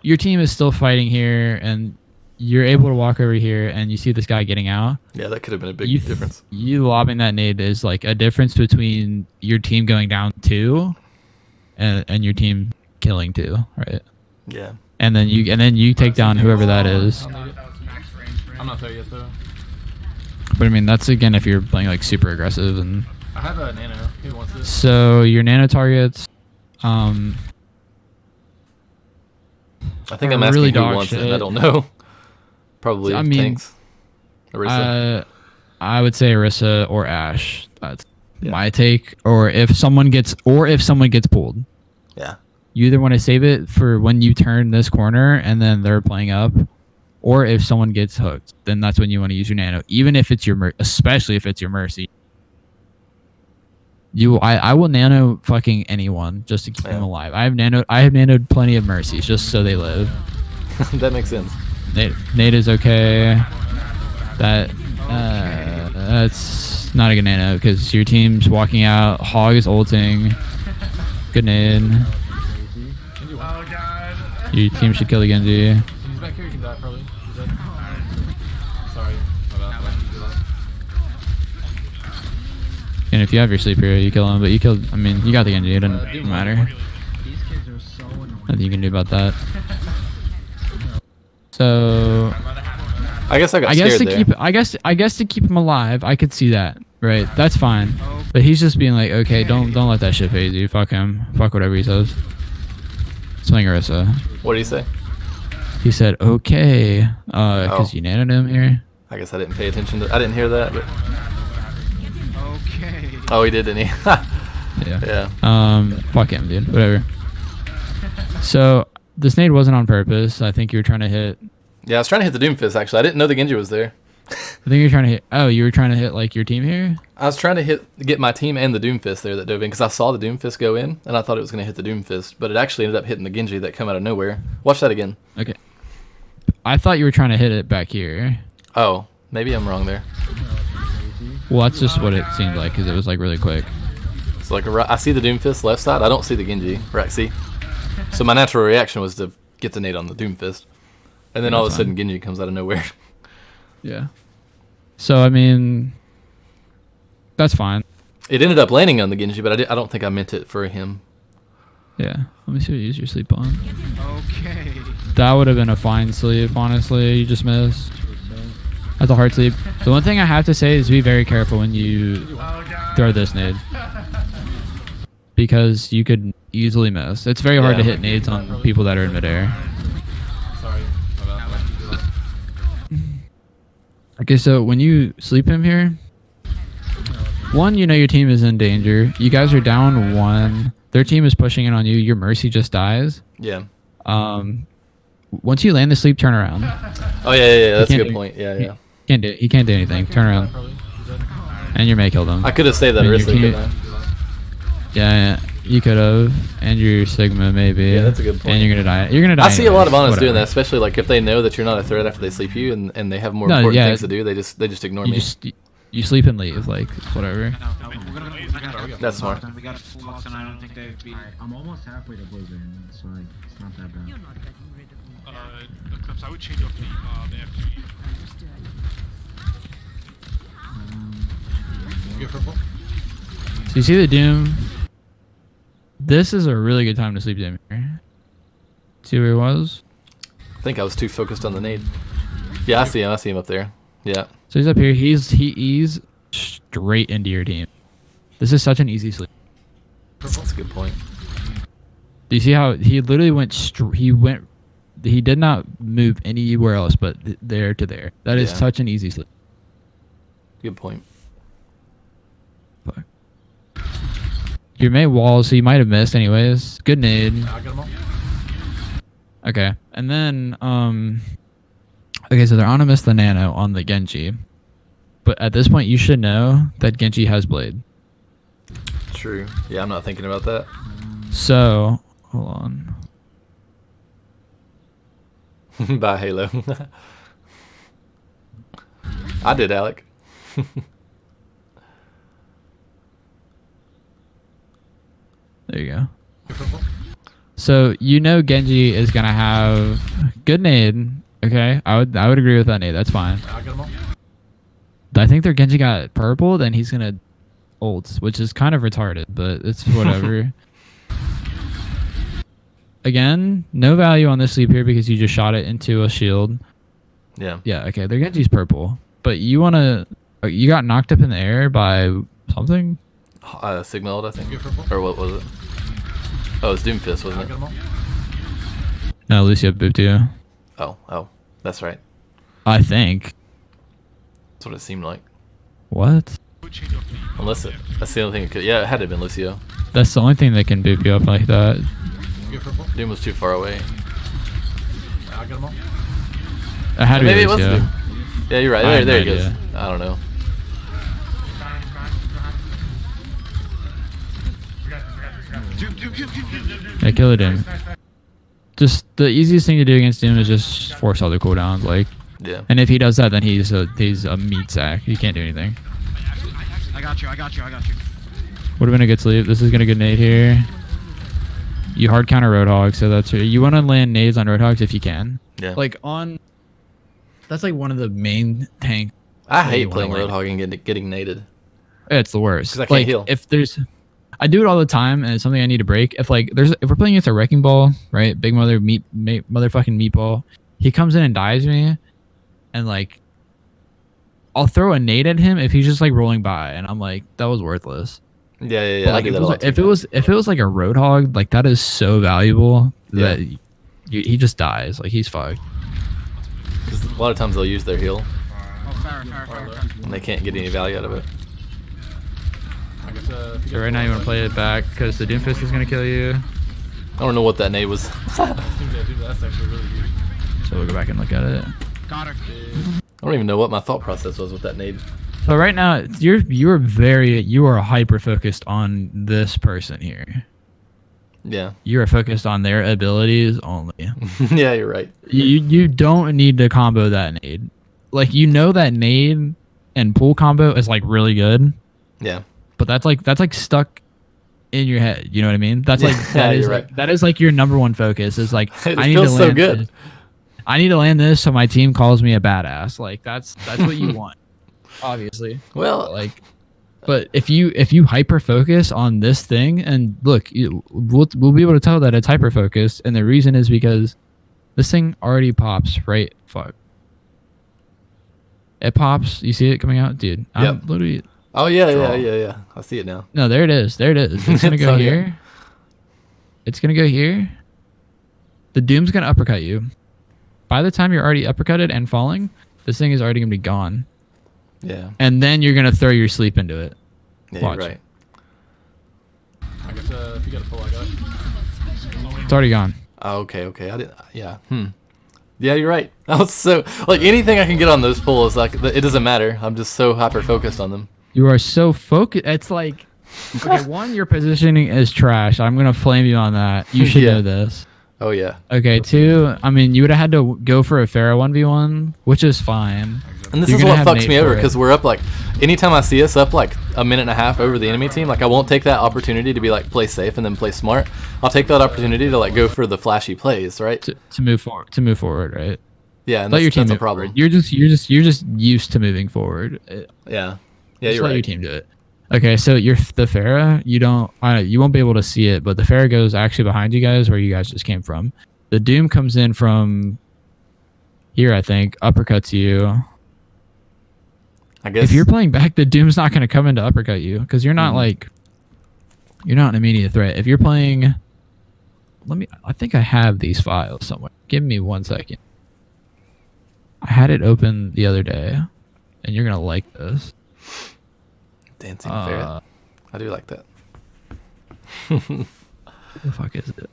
your team is still fighting here, and you're able to walk over here and you see this guy getting out. Yeah, that could have been a big You difference. You lobbing that nade is like a difference between your team going down 2 and your team killing 2, right? Yeah. And then you take down whoever that is. That was max range for him. I'm not there yet though. But I mean, that's again if you're playing like super aggressive. And I have a nano. Who wants this? so your nano targets, I think I'm Are asking really who dog wants it. shit. I don't know. Probably I mean, tanks. Orisa. I would say Orisa or Ashe. That's Yeah. my take. Or if someone gets pulled, Yeah. you either want to save it for when you turn this corner and then they're playing up, or if someone gets hooked, then that's when you want to use your nano. Even if it's especially if it's your mercy. I will nano fucking anyone just to keep them alive. I have nanoed plenty of mercies just so they live. That makes sense. Nate is okay. That's not a good nano because your team's walking out. Hog is ulting. Good nade. Oh god. Your team should kill the Genji. He's back here. You can die probably. He's dead. Sorry. My bad. And if you have your sleep here, you kill him. But you got the Genji. It doesn't matter. These kids are so annoying. Nothing you can do about that. So I guess I got I guess scared to there. keep I guess to keep him alive, I could see that. Right, that's fine. But he's just being like, okay, don't let that shit phase you. Fuck him. Fuck whatever he says. Swing Orisa. What did he say? He said, okay, because Oh. you nanoed him here. I guess I didn't pay attention to. I didn't hear that, but Okay. oh, he did, didn't he? Yeah. Yeah. Fuck him, dude. Whatever. So this nade wasn't on purpose. I think you were trying to hit. Yeah, I was trying to hit the Doomfist actually. I didn't know the Genji was there. I think you were trying to hit. Oh, you were trying to hit like your team here. I was trying to get my team and the Doomfist there that dove in because I saw the Doomfist go in and I thought it was going to hit the Doomfist, but it actually ended up hitting the Genji that come out of nowhere. Watch that again. Okay. I thought you were trying to hit it back here. Oh, maybe I'm wrong there. Well, that's just what it seemed like because it was like really quick. It's like I see the Doomfist left side. I don't see the Genji. Right, see? So my natural reaction was to get the nade on the Doomfist. And then all of a sudden Genji comes out of nowhere. Yeah. So I mean, that's fine. It ended up landing on the Genji, but I don't think I meant it for him. Yeah. Let me see what you use your sleep on. Okay. That would have been a fine sleep, honestly. You just missed. That's a hard sleep. The one thing I have to say is be very careful when you throw this nade. Because you could easily miss. It's very hard to hit nades on people that are in midair. Sorry. My bad. Okay, so when you sleep him here, one, you know your team is in danger. You guys are down 1. Their team is pushing in on you. Your mercy just dies. Yeah. Once you land the sleep, turn around. Oh yeah. That's a can't good do- point. Yeah. He can't do anything. Turn around. Probably. He's dead. And your may kill them. I could have saved that I mean, your Orisa, team- couldn't I? Yeah, you could have. And your Sigma, maybe. Yeah, that's a good point. And you're gonna die. You're gonna die. I see a lot of anyways, Anas doing that, whatever. especially like if they know that you're not a threat after they sleep you and they have more No, important yeah. things to do, they just ignore You me. you sleep and leave, like whatever. That's smart. We got Flux and I don't think they'd be. I'm almost halfway to Blizzard, so it's not that bad. Eclipse, I would change your team after you. You get purple? So you see the Doom. This is a really good time to sleep Doom here. See where he was? I think I was too focused on the nade. Yeah, I see him up there. Yeah. So he's up here. He's straight into your team. This is such an easy sleep. That's a good point. Do you see how he literally went? He did not move anywhere else but there to there. That is Yeah. such an easy sleep. Good point. Fuck. You made walls, so you might have missed anyways. Good nade. I got them all. Okay, and then okay, so they're on to miss the nano on the Genji, but at this point you should know that Genji has blade. True. Yeah, I'm not thinking about that. So hold on. Bye, Halo. I did, Alec. There you go. So you know Genji is gonna have good nade Okay, I would agree with that, Nate. That's fine. I'll get them all. I think their Genji got purple, then he's gonna ult, which is kind of retarded, but it's whatever. Again, no value on this sleep here because you just shot it into a shield. Yeah. Yeah, okay, their Genji's purple, but you got knocked up in the air by something. Signaled, I think. Get purple. Or what was it? Oh, it was Doomfist, I'll wasn't get it? them all. No, Lucio booped you. Oh, that's right. I think. That's what it seemed like. What? Unless that's the only thing it could. Yeah, it had to have been Lucio. That's the only thing that can boop you up like that. Get purple. Doom was too far away. I'll get them all. It had to Maybe be it was Lucio. Doom. Yeah, you're right. I have There no it goes. idea. I don't know. Yeah, kill it in. Just the easiest thing to do against Doom is just force all the cooldowns, like. Yeah. And if he does that, then he's a meat sack. He can't do anything. I got you. Would have been a good sleep. This is gonna get nade here. You hard counter Roadhog, so that's you want to land nades on Roadhogs if you can. Yeah. Like on. That's like one of the main tank. I that you hate wanna playing land. Roadhog and getting naded. It's the worst. 'Cause I can't like heal. if there's, I do it all the time, and it's something I need to break. If we're playing against a wrecking ball, right? Big motherfucking meatball. He comes in and dives me, and like, I'll throw a nade at him if he's just like rolling by, and I'm like, that was worthless. Yeah. But, I like, do if that it a was, lot if too. it was like a Roadhog, like that is so valuable Yeah. that he just dies. Like he's fucked. 'Cause a lot of times they'll use their heal Oh, fair. and they can't get any value out of it. I guess, if you So get right now you want to play it back because the Doomfist is gonna kill you. I don't know what that nade was. That's actually really good. So we'll go back and look at it. Got her. I don't even know what my thought process was with that nade. So right now you are hyper focused on this person here. Yeah. You are focused on their abilities only. Yeah, you're right. You don't need to combo that nade. Like you know that nade and pool combo is like really good, Yeah. but that's like stuck in your head. You know what I mean? That's like Yeah, that is you're like right. that is like your number one focus. Is like It I need to feels land so good. this. I need to land this so my team calls me a badass. Like that's what you want, obviously. Well, But if you hyper focus on this thing, and look, we'll be able to tell that it's hyper focused, and the reason is because this thing already pops, right? Fuck. It pops. You see it coming out, dude. I'm Yep. literally. oh yeah, Draw. yeah. I see it now. No, there it is. There it is. It's gonna go So, yeah. here. It's gonna go here. The Doom's gonna uppercut you. By the time you're already uppercutted and falling, this thing is already gonna be gone, Yeah. and then you're gonna throw your sleep into it. Yeah, Watch. you're right. I guess, if you got a pull, I got it. It's already gone. Oh, okay. I didn't. Yeah. Yeah, you're right. I was so like anything I can get on those pulls, like it doesn't matter. I'm just so hyper focused on them. You are so focused. It's like, okay, one, your positioning is trash. I'm gonna flame you on that. You should Yeah. know this. Oh yeah. Okay, two, I mean, you would have had to go for a Pharah 1v1, which is fine. And this You're is gonna what have fucks Nate me for over it. because we're up like anytime I see us up like a minute and a half over the enemy team, like I won't take that opportunity to be like play safe and then play smart. I'll take that opportunity to like go for the flashy plays, right? To move forward, right? Yeah, and Let your that's, team that's a move problem. forward. You're just used to moving forward. Yeah. Yeah, Just you're let your right. team do it. Okay, so the Pharah, you won't be able to see it, but the Pharah goes actually behind you guys where you guys just came from. The Doom comes in from here, I think, uppercuts you. I guess If you're playing back, the Doom's not going to come in to uppercut you because you're not you're not an immediate threat. If you're playing, I think I have these files somewhere. Give me 1 second. I had it open the other day, and you're going to like this. dancing ferret. I do like that. Where the fuck is it?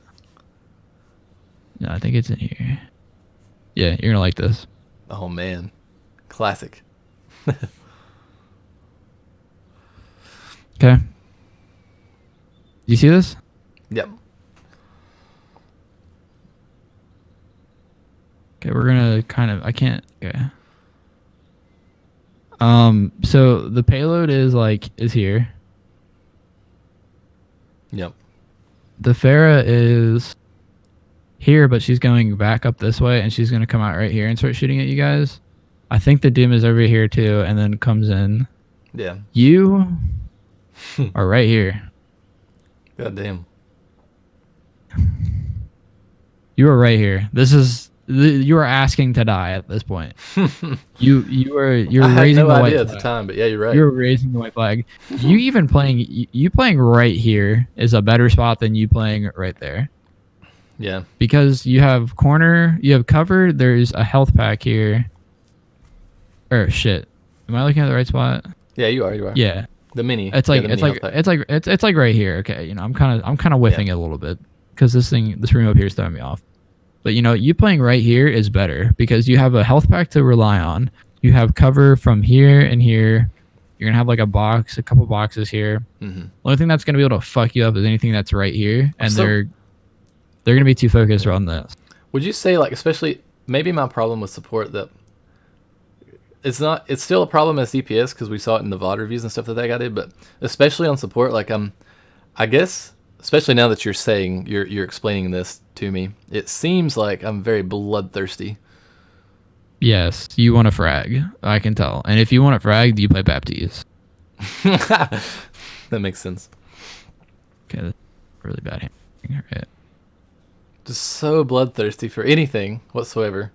No, I think it's in here. Yeah, you're going to like this. Oh man, classic. Okay. You see this? Yep. Okay, we're gonna I can't. Okay. So the payload is here. Yep. The Pharah is here, but she's going back up this way, and she's gonna come out right here and start shooting at you guys. I think the Doom is over here too, and then comes in. Yeah. You are right here. God damn. You are right here. You are asking to die at this point. You're I had raising no the white idea at flag. the time, but yeah, you're right. You're raising the white flag. You even playing right here is a better spot than you playing right there. Yeah. Because you have corner, you have cover, there's a health pack here. Or shit. Am I looking at the right spot? Yeah, you are. Yeah. The mini. It's yeah, like the it's mini like health pack. it's like right here. Okay, I'm kind of whiffing it a little bit because this room up here is throwing me off. But you playing right here is better because you have a health pack to rely on. You have cover from here and here. You're gonna have like a couple boxes here. Mm-hmm. The only thing that's gonna be able to fuck you up is anything that's right here, and So- they're gonna be too focused on this. Would you say, like, especially maybe my problem with support that it's still a problem as DPS because we saw it in the VOD reviews and stuff that guy did, but especially on support, like I guess especially now that you're explaining this to me, it seems like I'm very bloodthirsty. Yes, you want to frag. I can tell. And if you want to frag, you play Baptiste. That makes sense. Okay, that's really bad hand. Right. Just so bloodthirsty for anything whatsoever.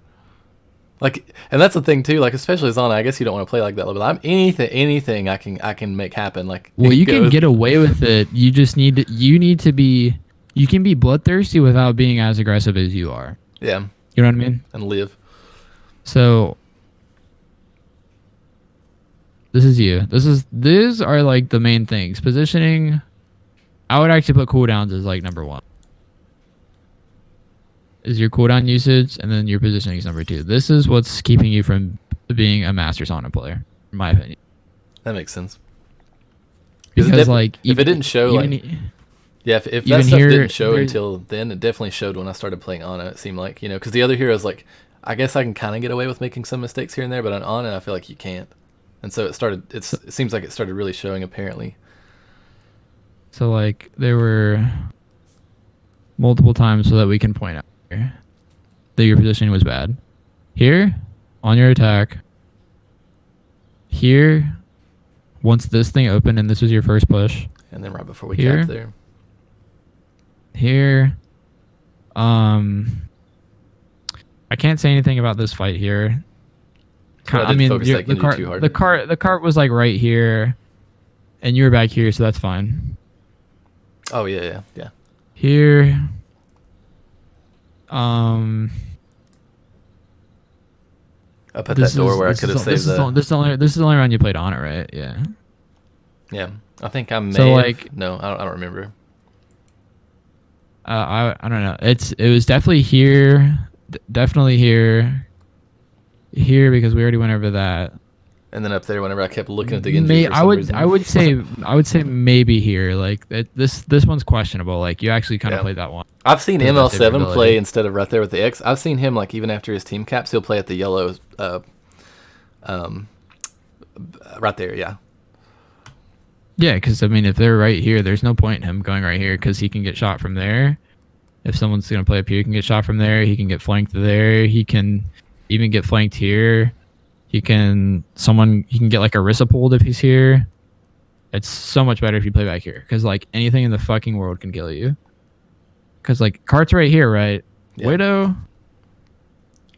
Like, and that's the thing too. Like, especially Zana, I guess you don't want to play like that. But I'm anything I can make happen. Like, Well, you can goes- get away with it. You just need to be. You can be bloodthirsty without being as aggressive as you are. Yeah, You know what I mean? and live. So this is you. These are like the main things. Positioning. I would actually put cooldowns as like number 1. Is your cooldown usage, and then your positioning is number 2. This is what's keeping you from being a master Sonic player, in my opinion. That makes sense. Because like if it didn't show, like, yeah, if that even stuff here, didn't show there's- until then, it definitely showed when I started playing Ana. It seemed like, because the other heroes, like, I guess I can kind of get away with making some mistakes here and there, but on Ana, I feel like you can't. And so it seems like it started really showing apparently. So like there were multiple times so that we can point out here that your positioning was bad. Here, on your attack. Here, once this thing opened and this was your first push. And then right before we Here. capped there. Here, I can't say anything about this fight here. Well, I didn't focus your- like you did too hard. the cart was like right here, and you were back here, so that's fine. Oh yeah. Here, Up at that door where I could have saved that. This is the only round you played on it, right? Yeah. Yeah, I think I may. So, have- like- no, I don't remember. I don't know. It was definitely here, definitely here because we already went over that. And then up there, whenever I kept looking at the Genji, for I some would reason. I would say maybe here. Like this one's questionable. Like you actually kind of Yeah. played that one. I've seen His best ML7 ability. play instead of right there with the X. I've seen him, like, even after his team caps, he'll play at the yellow, right there. Yeah, Yeah, because I mean, if they're right here, there's no point in him going right here because he can get shot from there. If someone's gonna play up here, he can get shot from there. He can get flanked there. He can even get flanked here. He can get like a Rissa pulled if he's here. It's so much better if you play back here because like anything in the fucking world can kill you. Because like cart's right here, right? Yeah. Widow,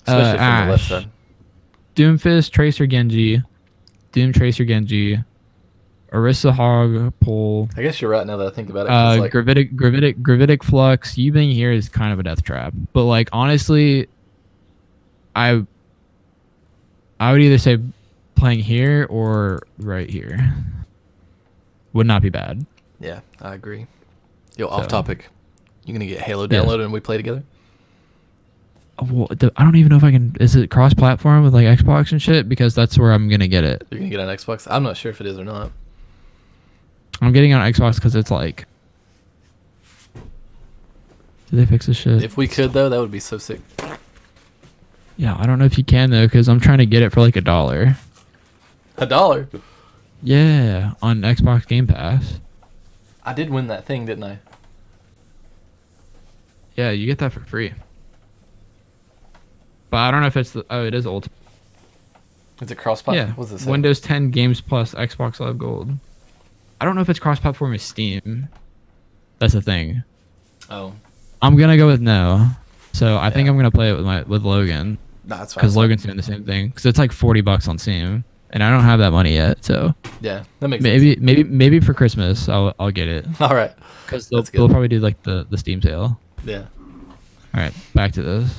especially from the left Ash. side. Doomfist, Tracer Genji, Doom Tracer Genji, Orisa Hog pull. I guess you're right now that I think about it. 'cause, like, Gravitic Flux. You being here is kind of a death trap. But like honestly, I would either say playing here or right here. Would not be bad. yeah, I agree. Yo, off So- topic. You gonna get Halo Yes. downloaded and we play together? Well, I don't even know if I can. Is it cross-platform with like Xbox and shit? Because that's where I'm gonna get it. You're gonna get on Xbox? I'm not sure if it is or not. I'm getting on Xbox because it's like. Did they fix this shit? If we could though, that would be so sick. Yeah, I don't know if you can though, because I'm trying to get it for like $1. $1. Yeah, on Xbox Game Pass. I did win that thing, didn't I? Yeah, you get that for free. But I don't know if it's the. Oh, it is Ultimate. Is it cross-platform? Yeah. What's this? Windows 10 Games Plus Xbox Live Gold. I don't know if it's cross-platform with Steam. That's the thing. Oh, I'm gonna go with no. So I think Yeah. I'm gonna play it with Logan no, that's fine. because Logan's doing the same thing. Because it's like $40 on Steam, and I don't have that money yet. So Yeah, that makes sense. maybe for Christmas I'll get it All right. because That's good. they'll probably do like the Steam sale. Yeah. All right, back to this.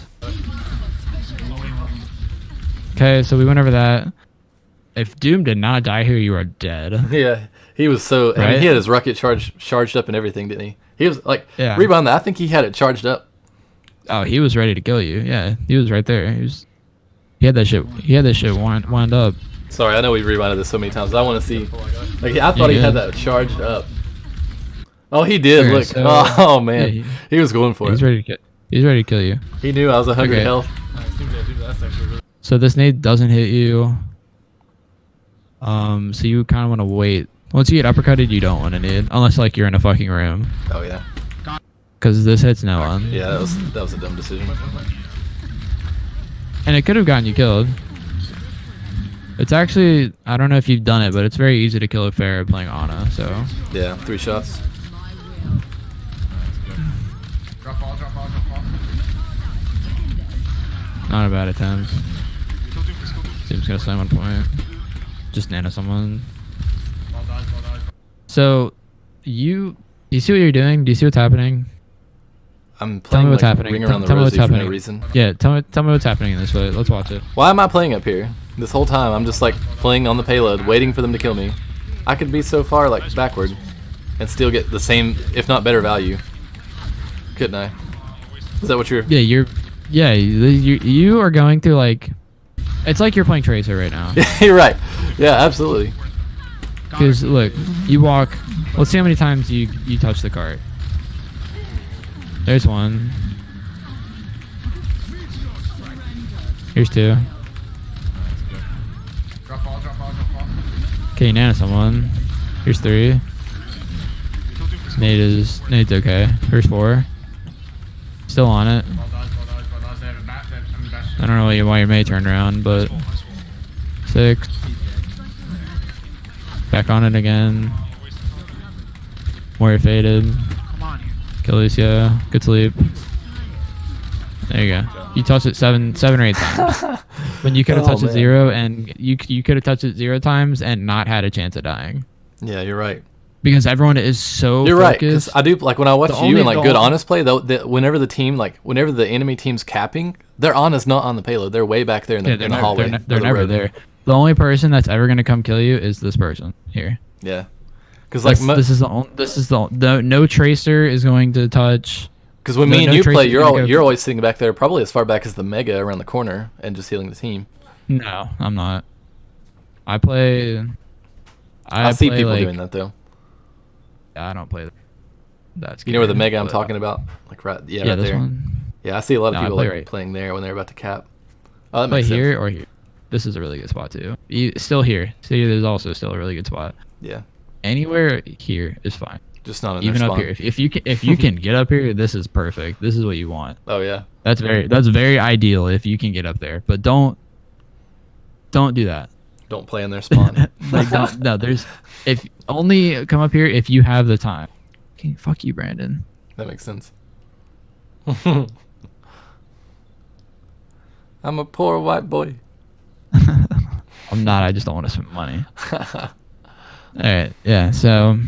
Okay, so we went over that. If Doom did not die here, you are dead. Yeah. He was so. I mean, Right? he had his rocket charged up and everything, didn't he? He was like, Yeah. Rewind that. I think he had it charged up. Oh, he was ready to kill you. Yeah, he was right there. He had that shit. He had that shit wind up. Sorry, I know we rewinded this so many times. But I want to see. Like, I thought he had that charged up. Oh, he did. Okay, Look. so- Oh man, yeah, he was going for He's it. ready to get. He's ready to kill you. He knew I was 100 Okay. health. Nice, dude, that's actually really So this nade doesn't hit you. So you kind of want to wait. Once you get uppercutted, you don't want to nade unless like you're in a fucking room, Oh yeah. because this hits no one. Yeah, that was a dumb decision. And it could have gotten you killed. It's actually, I don't know if you've done it, but it's very easy to kill a Pharah playing Ana. So Yeah, 3 shots. Drop all, drop all, drop all. not a bad attempt. Seems gonna slam 1 point. Just nano someone. Ball dies, ball dies. So do you see what you're doing? Do you see what's happening? I'm Tell playing me what's like happening. Ring Around the Tell me what's Rosie for no happening. reason. Yeah, tell me what's happening in this way. Let's watch it. Why am I playing up here? This whole time I'm just like playing on the payload, waiting for them to kill me. I could be so far like backward and still get the same, if not better value. Couldn't I? Is that what you're... Yeah, you are going through like, it's like you're playing Tracer right now. You're right. Yeah, absolutely. Because look, you walk. Let's see how many times you touch the cart. There's one. Here's 2. Drop all, drop all, drop all. Okay, nano someone. Here's 3. Nade's okay. Here's 4. Still on it. Ball dies, ball dies, ball dies. They have a bat, they have some bash. I don't know why your May turned around, but 6. Back on it again. Moira faded. Kill Lucio. Good sleep. There you go. You touched it 7 or 8 times. When you could have Oh, touched it man. 0, and you could have touched it 0 times and not had a chance of dying. Yeah, you're right. Because everyone is so You're right. Because focused. I do, like when I watch The you only- and like the good only- honest play, though, whenever the enemy team's capping, their Ana's not on the payload. They're way back there in the, Yeah, in they're the never, hallway. they're or the never road. there. The only person that's ever gonna come kill you is this person here. Yeah. Because like This is the no tracer is going to touch. because when no- me and no you tracer's play, gonna go- you're always sitting back there, probably as far back as the Mega around the corner and just healing the team. No, I'm not. I play. I see play, people like- doing that though. I don't play. That's You know where the scary, Mega I'm but- talking about? Like right, yeah, Yeah, right this there. one. Yeah, I see a lot of No, I people play like right. playing there when they're about to cap. Oh, that Play makes here sense. or here. This is a really good spot too. Still here. See, there's also still a really good spot. Yeah, Anywhere here is fine. just not in Even their up spawn. here, if you can get up here, this is perfect. This is what you want. Oh yeah, That's very ideal if you can get up there. But don't do that. don't play in their spawn. Like there's if only come up here if you have the time. Okay, fuck you, Brandon. That makes sense. I'm a poor white boy. I'm not. I just don't want to spend money. All right. Yeah. So,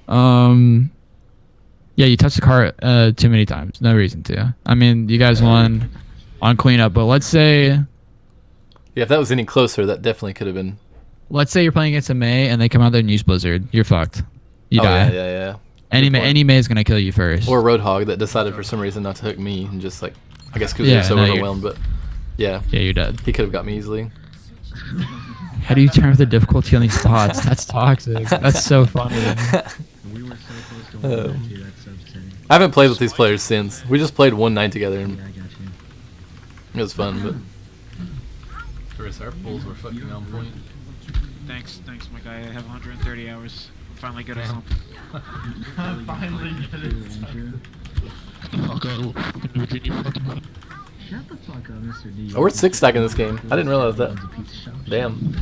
yeah, you touched the cart too many times. No reason to. I mean, you guys won on cleanup, but let's say Yeah, if that was any closer, that definitely could have been. you're playing against a May and they come out there and use Blizzard. You're fucked. You Oh die. yeah. Any Good point. any May is gonna kill you first. Or Roadhog that decided for some reason not to hook me and just like, I guess because Yeah, they're so no, you're- overwhelmed. But yeah, yeah, you're dead. he could have got me easily. How do you turn up the difficulty on these bots? That's toxic. That's so funny. We were so close to winning too. That's so upsetting. I haven't played with these players since. We just played one night together and Yeah, I got you. it was fun. But our pulls were fucking on point. Thanks, my guy. I have 130 hours. I'm finally good at something. Finally did it. Fuck out. Virginia fucking Shut the fuck up, Mr. D. Oh, we're 6 stacking this game. I didn't realize that. Damn.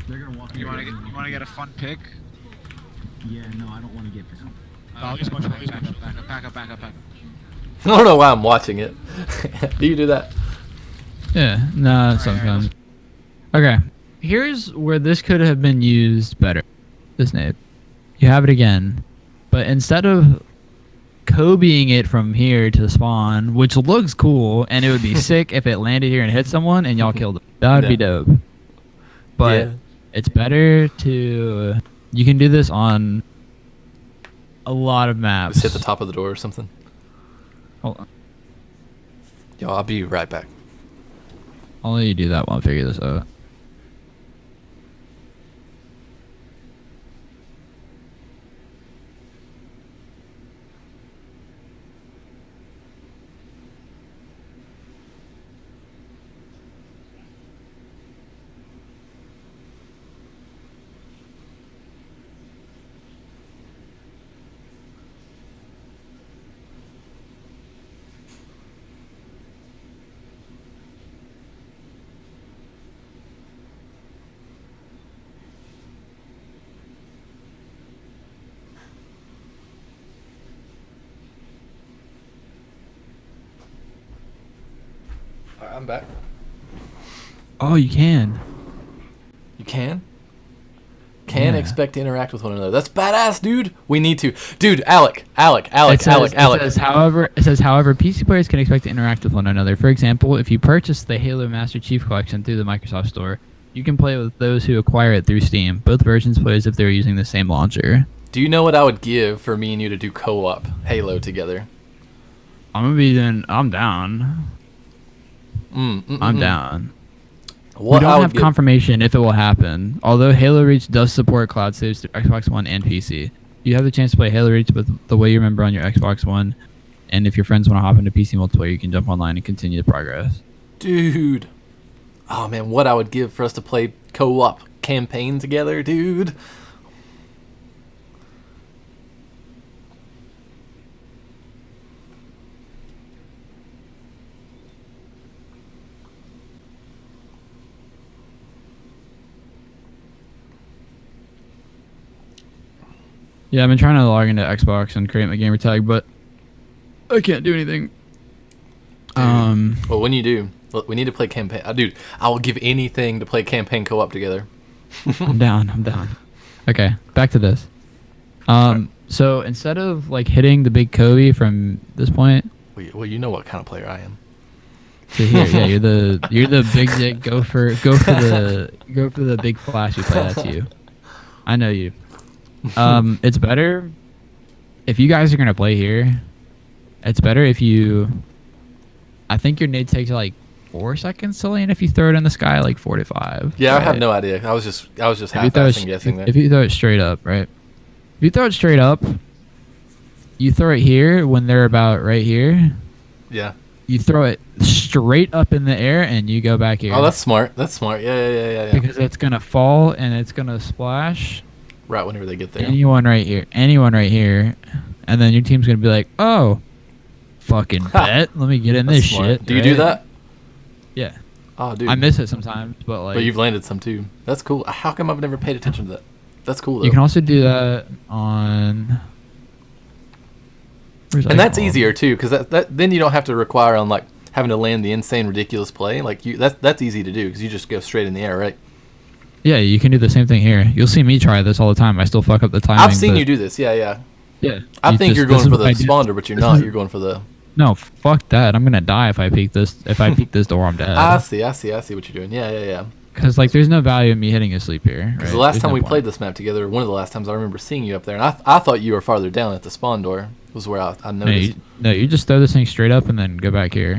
They're gonna walk. You wanna get a fun pick? Yeah, no, I don't want to get that. Back up. I don't know why I'm watching it. Do you do that? Yeah, no, sometimes. Okay, here's where this could have been used better. This nade. You have it again, but instead of Kobeing it from here to the spawn, which looks cool, and it would be sick if it landed here and hit someone and y'all killed them. That would be dope. But it's better to... You can do this on a lot of maps. Just hit the top of the door or something. Hold on. Yo, I'll be right back. I'll let you do that while I figure this out. Alright, I'm back. Oh, you can. You can? Can Yeah. expect to interact with one another. That's badass, dude. We need to. Dude, Alec. It says, however, PC players can expect to interact with one another. For example, if you purchase the Halo Master Chief Collection through the Microsoft Store, you can play with those who acquire it through Steam. Both versions play as if they were using the same launcher. Do you know what I would give for me and you to do co-op Halo together? I'm down. I'm down. What we I don't would have give, confirmation if it will happen, although Halo Reach does support cloud saves through Xbox One and PC. You have the chance to play Halo Reach with the way you remember on your Xbox One, and if your friends want to hop into PC multiplayer, you can jump online and continue the progress. dude. Oh man, what I would give for us to play co-op campaign together, dude. Yeah, I've been trying to log into Xbox and create my gamer tag, but I can't do anything. Well, when you do, look, we need to play campaign. Dude, I will give anything to play campaign co-op together. I'm down. Okay, back to this. So instead of like hitting the big Kobe from this point Well, you know what kind of player I am. to here, yeah, you're the big dick. Go for the big flash you play. That's you. I know you. It's better if you guys are gonna play here. It's better if you. I think your nade takes like 4 seconds to land if you throw it in the sky like 4 to 5. Yeah, right? I have no idea. I was just If you half-assing guessing there. if you throw it straight up, right? If you throw it straight up, you throw it here when they're about right here. Yeah. You throw it straight up in the air and you go back here. Oh, that's smart. Yeah. Because it's gonna fall and it's gonna splash Right whenever they get there. anyone right here, and then your team's gonna be like, oh, fucking bet, let me get in That's this smart. shit. Do you do right? that? Yeah. Oh, dude. I miss it sometimes, but like But you've landed some too. That's cool. How come I've never paid attention to that? That's cool though. you can also do that on. And that's easier too, because that then you don't have to require on like having to land the insane ridiculous play. Like that's easy to do because you just go straight in the air, right? Yeah, you can do the same thing here. You'll see me try this all the time. I still fuck up the timing. I've seen but you do this. Yeah. Yeah. I think you're this going is for what the I do. spawner, but you're not. You're going for the. No, fuck that. I'm gonna die if I peek this. If I peek this door, I'm dead. I see what you're doing. Yeah. Because like, there's no value in me hitting a sleep here. Because Right? the last There's time no we point. played this map together, one of the last times I remember seeing you up there, and I thought you were farther down at the spawn door. Was where I No, noticed. you just throw this thing straight up and then go back here,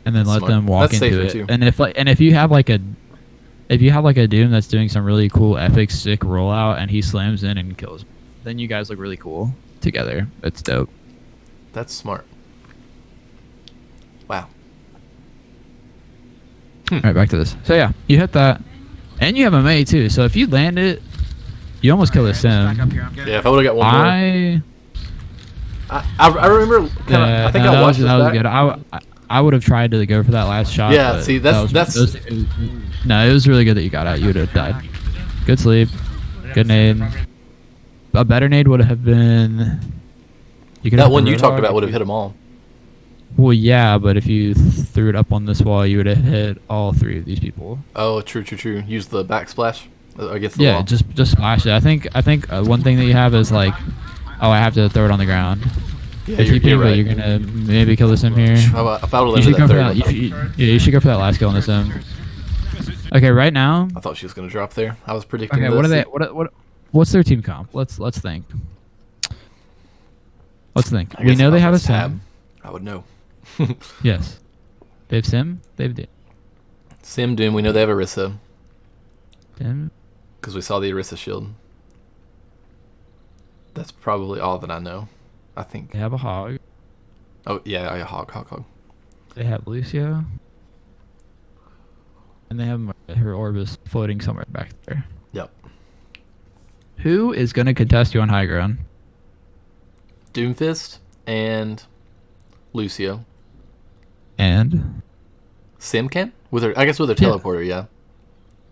and then let Smart. them walk That's into safer, it. too. And if you have like a Doom that's doing some really cool, epic, sick rollout, and he slams in and kills, then you guys look really cool together. It's dope. That's smart. Wow. All right, back to this. So yeah, you hit that, And you have a May too, so if you land it, you almost kill the Back up sim. here. I'm getting Yeah, if I would have got one more. I remember. Kinda, I think I watched that this was back. good. I would have tried to go for that last shot. Yeah, but see, that that's- no, it was really good that you got out. You would have died. Good sleep. Good nade. A better nade would have been. You could That have one you the talked Roadhog. about would have hit them all. Well, yeah, but if you threw it up on this wall, you would have hit all 3 of these people. Oh, true. Use the backsplash against the Yeah, wall. just splash it. I think one thing that you have is like, oh, I have to throw it on the ground. Yeah, If you're, you you're think that right. you're gonna maybe kill the sim here. If I would You have should go landed for that that. third, You should go for that last kill on the sim. Okay, right now. I thought she was gonna drop there. I was predicting. Okay, this. what are they? What's their team comp? Let's think. Let's think. I We guess know if they I have a was Tab, sim. I would know. Yes. They have sim. They have Sim Doom. We know they have Orisa sim. because we saw the Orisa shield. That's probably all that I know. I think. They have a hog. Oh yeah, hog. They have Lucio. And they have her Orbis floating somewhere back there. Yep. Who is going to contest you on high ground? Doomfist and Lucio. And? Sim can with her. I guess with her Yeah. teleporter. Yeah.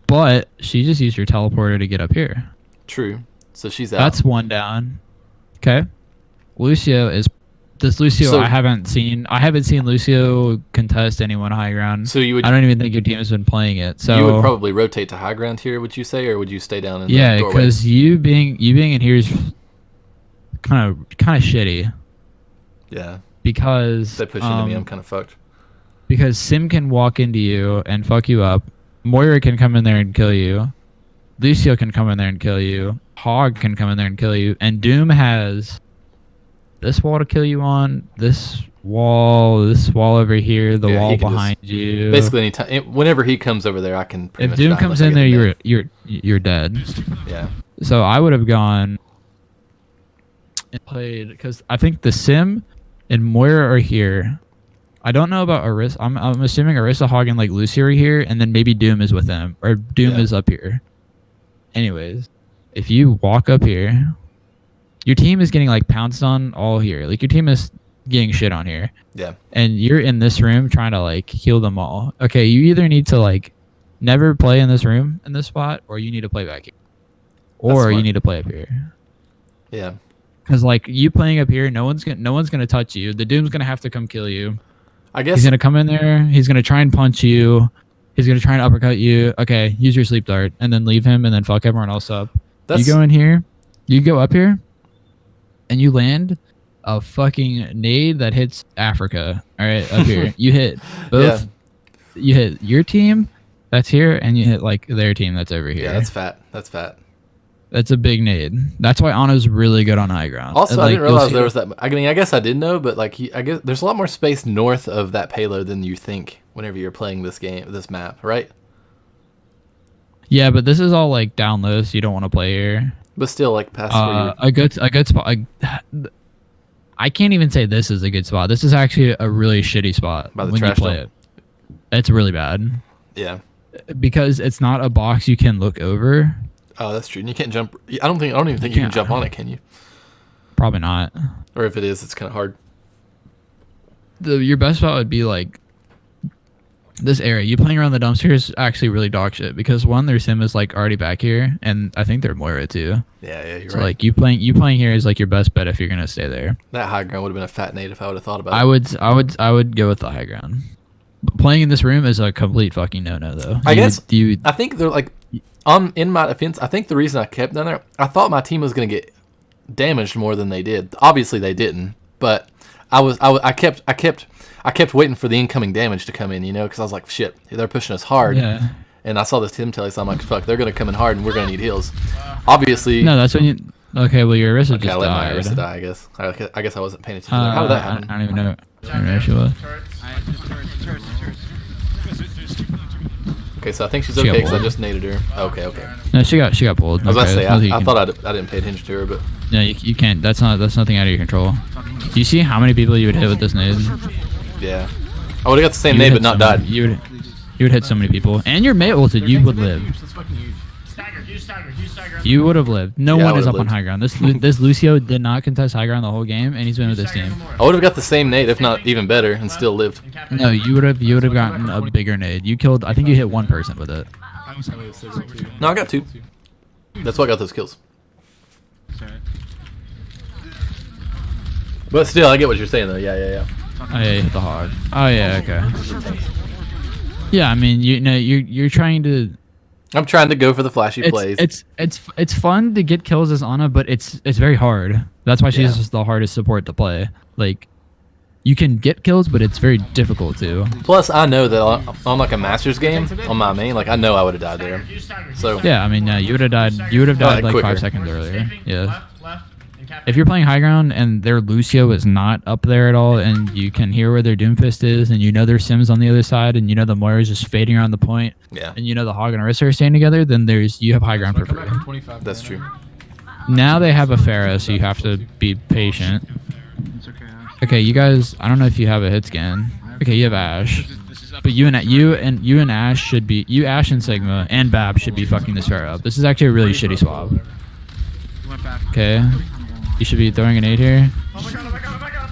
But she just used your teleporter to get up here. True. So she's out. That's one down. Okay. Lucio is... This Lucio, So- I haven't seen Lucio contest anyone high ground. So you would. I don't even think your team has been playing it. So you would probably rotate to high ground here, would you say, or would you stay down in yeah, the doorway? because you being in here is kind of shitty Yeah. because They push into me. I'm kind of fucked. because Sim can walk into you and fuck you up. Moira can come in there and kill you. Lucio can come in there and kill you. Hog can come in there and kill you. And Doom has this wall to kill you on. This wall over here. The Yeah, wall he can behind you. Basically, anytime, whenever he comes over there, I can. Pretty if much Doom die comes unless I in get there, the you're dead. net. Yeah. So I would have gone and played because I think the Sim and Moira are here. I don't know about Orisa. I'm assuming Orisa, Hog, and like Lucy are here, and then maybe Doom is with them, or Doom Yeah. is up here. Anyways, if you walk up here, your team is getting like pounced on all here. Like your team is getting shit on here, Yeah. and you're in this room trying to like heal them all. Okay, you either need to like never play in this room in this spot, or you need to play back here, or you smart. need to play up here. Yeah. Because like you playing up here, no one's gonna touch you. The Doom's gonna have to come kill you. I guess. He's gonna come in there. He's gonna try and punch you. He's gonna try and uppercut you. Okay, use your sleep dart and then leave him and then fuck everyone else up. That's, You go in here, you go up here, and you land a fucking nade that hits Africa. All right, up here. You hit both. You hit your team that's here, and you hit like their team that's over here. Yeah, that's fat. That's fat. That's a big nade. That's why Anna's really good on high ground. Also, And, I like, didn't you'll realize see- there was that. I mean, I guess I did know, but like, I guess there's a lot more space north of that payload than you think whenever you're playing this game, this map, right? Yeah, but this is all like down low, so you don't want to play here. But still, like past where you. A good spot. I can't even say this is a good spot. This is actually a really shitty spot By the when you trash play dump. it. It's really bad Yeah. because it's not a box you can look over. Oh, that's true. And you can't jump. I don't even think you can can't. jump on it, can you? Probably not. Or if it is, it's kind of hard. Your best spot would be like this area. You playing around the dumpster is actually really dog shit because one, their sim is like already back here, and I think they're Moira too. Yeah, you're So right. like you playing here is like your best bet if you're gonna stay there. That high ground would have been a fat nade if I would have thought about I it. would go with the high ground. But playing in this room is a complete fucking no though. I guess you I think they're like, in my defense, I think the reason I kept down there, I thought my team was gonna get damaged more than they did. Obviously they didn't, but I kept waiting for the incoming damage to come in, you know, because I was like, shit, they're pushing us hard. yeah. And I saw this Tim telly, so I'm like, fuck, they're gonna come in hard and we're gonna need heals. Obviously, No, that's when you. Okay, well your Arista okay, I just let my died. Arista die. I guess I wasn't paying attention. How did that happen? I don't even know. I don't know who she was. turrets. Okay, so I think she's She got okay because I pulled. just naded her. Okay. No, she got pulled. I was about to Okay, say, there's nothing you I can- thought I didn't pay attention to her, but No, you can't. That's nothing out of your control. Do you see how many people you would hit with this nade? yeah. I would have got the same You would nade hit but not so many- died. You would hit so many people, and your mate ulted. You would live. Let's fucking use You would have lived. No Yeah, I one is would've up on lived. high ground. This Lucio did not contest high ground the whole game, and he's been with this team. I would have got the same nade, if not even better, and still lived. No, you would have gotten a bigger nade. You killed. I think you hit one person with it. No, I got 2. That's why I got those kills. Sorry. But still, I get what you're saying though. Yeah. Oh yeah, you hit the hog. Oh yeah, okay. Yeah, I mean, you know, you're trying to. I'm trying to go for the flashy plays. It's fun to get kills as Ana, but it's very hard. That's why she's Yeah. just the hardest support to play. Like, you can get kills, but it's very difficult to. Plus, I know that on like a Masters game on my main, like I know I would have died there. So Yeah, I mean, you would have died. You would have died like quicker. 5 seconds earlier. Yeah. If you're playing high ground and their Lucio is not up there at all, and you can hear where their Doomfist is, and you know their Sims on the other side, and you know the Moira is just fading around the point, yeah, and you know the Hog and Orisa are staying together, then you have high ground for free. that's true. Now they have a Pharah, so you have to be patient. It's okay. Okay, you guys, I don't know if you have a hit scan. Okay, you have Ash. This is up. But you and Ash should be, Ash and Sigma and Bab should be fucking this Pharah up. This is actually a really shitty swap. You went back. Okay. You should be throwing a nade here.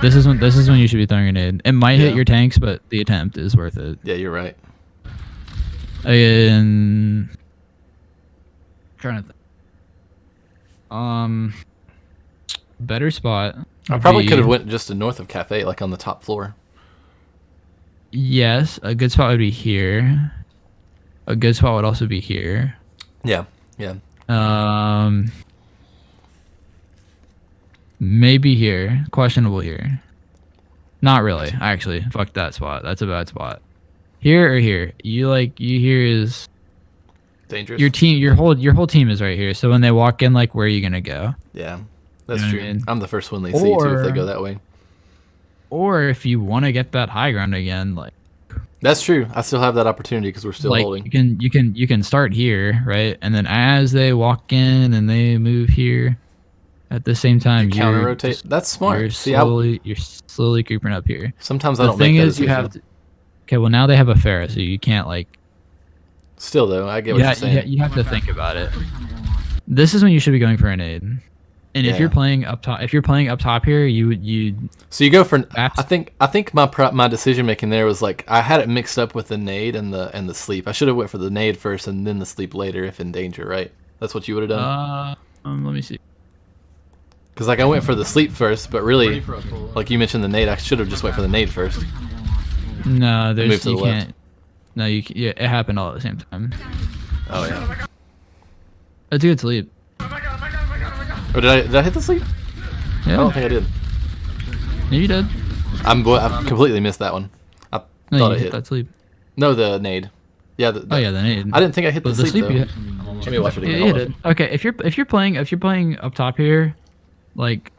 This is when you should be throwing a nade. It might hit Yeah. your tanks, but the attempt is worth it. Yeah, you're right. And trying to better spot. I would probably be- could have went just to north of Cafe, like on the top floor. Yes, a good spot would be here. A good spot would also be here. Yeah. Maybe here. Questionable here. Not really, actually. Fuck that spot. That's a bad spot. Here or here? You here is Dangerous. your team. Your whole team is right here. So when they walk in, like, where are you gonna go? Yeah, that's You know what true. I mean? I'm the first one they see too if they Or- go that way. Or if you want to get that high ground again, like That's true. I still have that opportunity because we're still holding. you can start here, right? And then as they walk in and they move here, at the same time, Counter you're rotate. just- That's smart. You're See, slowly creeping up here. sometimes I The don't thing make that is, you decision. have to. Okay, well now they have a Pharah, so you can't like. Still though, I get what Yeah, you're saying. you have to think about it. This is when you should be going for an aid. And if Yeah. you're playing up top here, you So you go for. That's- I think my decision making there was like I had it mixed up with the nade and the sleep. I should have went for the nade first and then the sleep later if in danger, right? That's what you would have done. let me see. Because like I went for the sleep first, but really, like you mentioned the nade, I should have just went for the nade first. No, Move there's to you the left. can't. No, yeah, it happened all at the same time. Oh yeah. It's a good sleep. Or did I hit the sleep? I Yeah, don't think I did. yeah, you did. I completely missed that one. I No, thought you I hit hit. that sleep. No, the nade. Yeah. Oh yeah, the nade. I didn't think I hit the, But the sleep, sleep you though. hit. Let me watch it Yeah, again. you Hold did. on. Okay, if you're playing up top here, like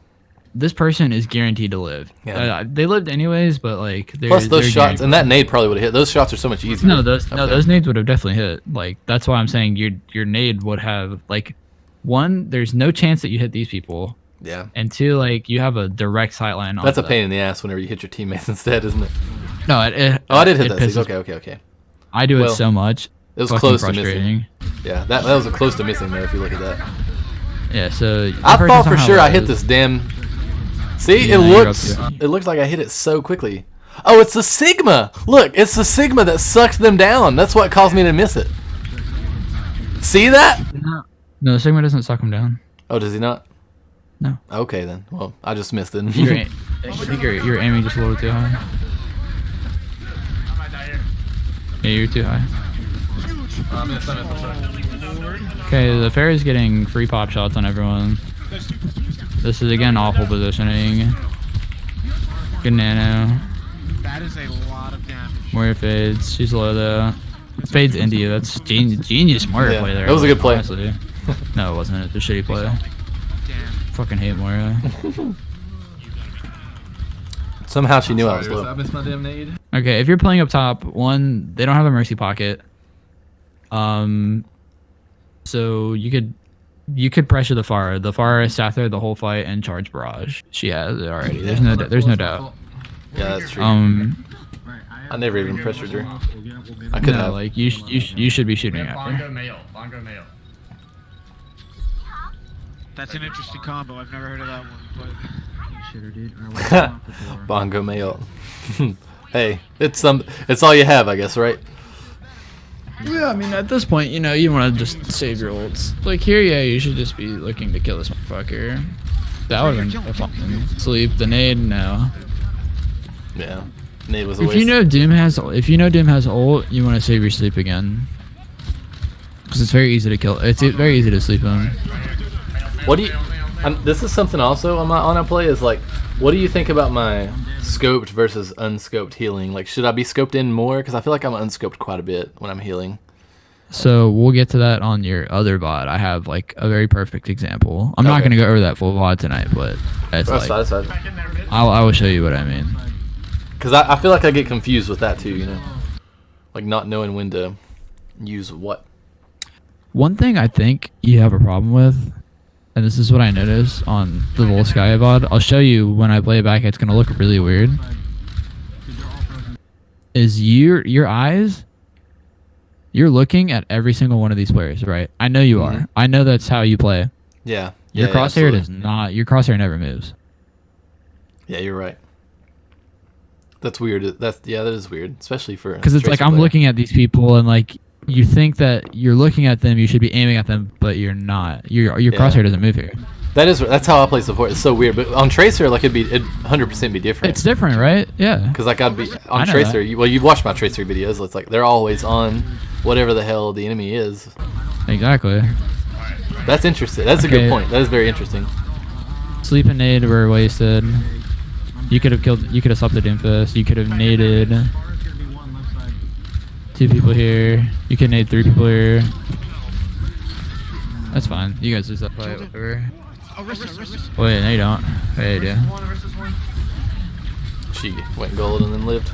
this person is guaranteed to live. Yeah. They lived anyways, but like Plus those they're shots, and guaranteed. that nade probably would have hit. Those shots are so much easier. No, those Okay. nades would have definitely hit. Like that's why I'm saying your nade would have like one. There's no chance that you hit these people, Yeah. and two, like you have a direct sight line on. That's a pain in the ass whenever you hit your teammates instead, isn't it? No, Oh, I did hit it that. pisses- Sleep. Okay. I do Well, it so much. It was Fucking close to frustrating. missing. Yeah, that was a close to missing though. If you look at that, Yeah, so I the person thought for somehow sure I hit lives. this damn. See, Yeah, it you're looks up it looks like I hit it so quickly. Oh, it's the Sigma. Look, it's the Sigma that sucks them down. That's what caused me to miss it. See that? No, the Sigma doesn't suck him down. Oh, does he not? No. Okay then. Well, I just missed it. I think you're aiming just a little too high. Yeah, you're too high. Okay, the fair is getting free pop shots on everyone. This is again awful positioning. Good nano. That is a lot of damage. Moira fades. She's low though. Fades India. That's genius Moira Yeah, play there. that was a good play. Honestly. No, it wasn't. It's a shitty play. Damn. Fucking hate Moira. Somehow she knew I was Sorry, I low. missed my damn nade. Okay, if you're playing up top, one, they don't have a mercy pocket. So you could pressure the Pharah. The Pharah sat there the whole fight and charge barrage. She has it already. There's no doubt. Yeah, that's true. Right, I never even pressured her. We'll get I could No, have. like you should be shooting at her. Bongo male. Bongo male. That's an interesting combo. I've never heard of that one. But Shitter, dude. Alright, we'll off the door. Bongo mail. Hey, it's all you have, I guess, right? Yeah, I mean, at this point, you know, you want to just save your ults. Like here, yeah, you should just be looking to kill this fucker. That would have been a fucking sleep. The nade, no. Yeah. Nade was a If waste. you know Doom has ult, you want to save your sleep again. Because it's very easy to kill. It's very easy to sleep on. What do you? This is something also on my on play is like, what do you think about my scoped versus unscoped healing? Like, should I be scoped in more? Because I feel like I'm unscoped quite a bit when I'm healing. So we'll get to that on your other VOD. I have like a very perfect example. I'm not Okay. going to go over that full VOD tonight, but it's That's like fine, that's fine. I will show you what I mean. Because I feel like I get confused with that too, you know? Like not knowing when to use what. One thing I think you have a problem with, and this is what I noticed on the Volsky VOD, I'll show you when I play it back, it's going to look really weird, is your eyes, you're looking at every single one of these players, right? I know you are. I know that's how you play. Yeah. Your yeah, crosshair absolutely. does not, your crosshair never moves. Yeah, you're right. That's weird. That is weird, especially for Because it's like Tracer I'm player. looking at these people and like you think that you're looking at them, you should be aiming at them, but you're not. Your crosshair doesn't move here. That's how I play support. It's so weird. But on Tracer, like it'd 100% be different. It's different, right? Yeah. Because like I'd be I on know Tracer. that. You've watched my Tracer videos. It's like they're always on whatever the hell the enemy is. Exactly. That's interesting. That's a good Okay. point. That is very interesting. Sleep and nade were wasted. You could have killed. You could have stopped the Doomfist. You could have naded Far, it's gonna be one left side. 2 people here. You could nade 3 people here. That's fine. You guys just play whatever. oh, wrist. Wait, no, you don't. Hey, you do. She went gold and then lived.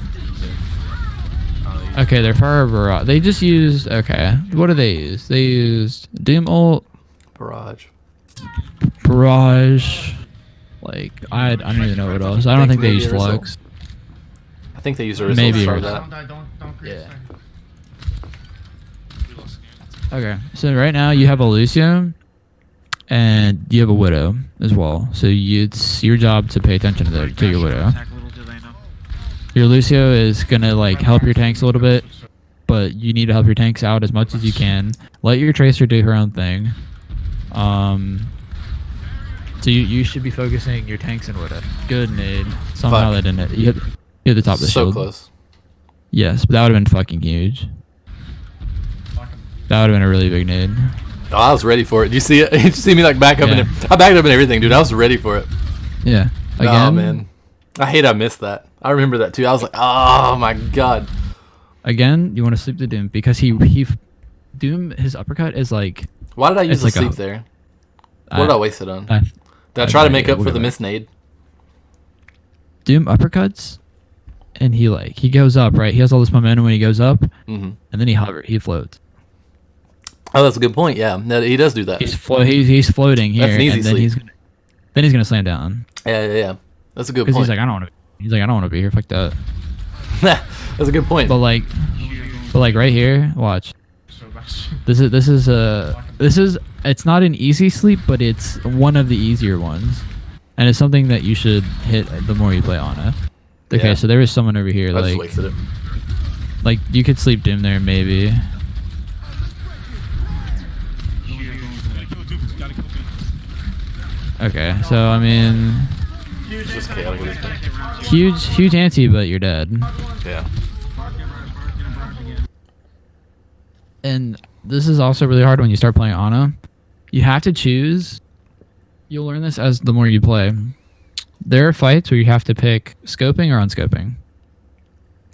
Okay, they're far barrage. They just used. Okay, what do they use? They used Doom ult, Barrage. barrage. Like I don't even know what else. I don't think they maybe use a result. flux. I think they use a result Maybe to a start result. that. Don't Yeah. We lost again. Okay, so right now you have a Lucio, and you have a Widow as well. So it's your job to pay attention to your Widow. Attack, little do they know. Your Lucio is gonna like help your tanks a little bit, but you need to help your tanks out as much as you can. Let your Tracer do her own thing. So you should be focusing your tanks and Widow. Good nade. Somehow Fuck. that didn't. You hit the top of the So shield. close. Yes, but that would have been fucking huge. That would have been a really big nade. Oh, I was ready for it. Did you see it? Did you see me like back up Yeah. and I backed up and everything, dude. I was ready for it. Yeah. Again. Oh man, I hate I missed that. I remember that too. I was like, oh my god. Again, you want to sleep the Doom because Doom, his uppercut is like. Why did I use It's the like sleep a- there? What did I waste it on? I- Did I I try have to no make idea. up for We'll the go missed nade? Doom uppercuts, and he goes up, right? He has all this momentum when he goes up, Mm-hmm. and then he floats. Oh, that's a good point. Yeah, no, he does do that. He's floating here, That's an easy and then sleep. he's gonna slam down Yeah. That's a good because point. he's like I don't want to be here. Fuck that. That's a good point. But like right here, watch. This is it's not an easy sleep, but it's one of the easier ones, and it's something that you should hit the more you play Ana. Okay, Yeah. so there is someone over here. I just Like wasted it. you could sleep Doom there maybe. Okay, so I mean, It's just chaotic at this point. huge anti, but you're dead. Yeah. And this is also really hard when you start playing Ana. You have to choose. You'll learn this as the more you play. There are fights where you have to pick scoping or unscoping.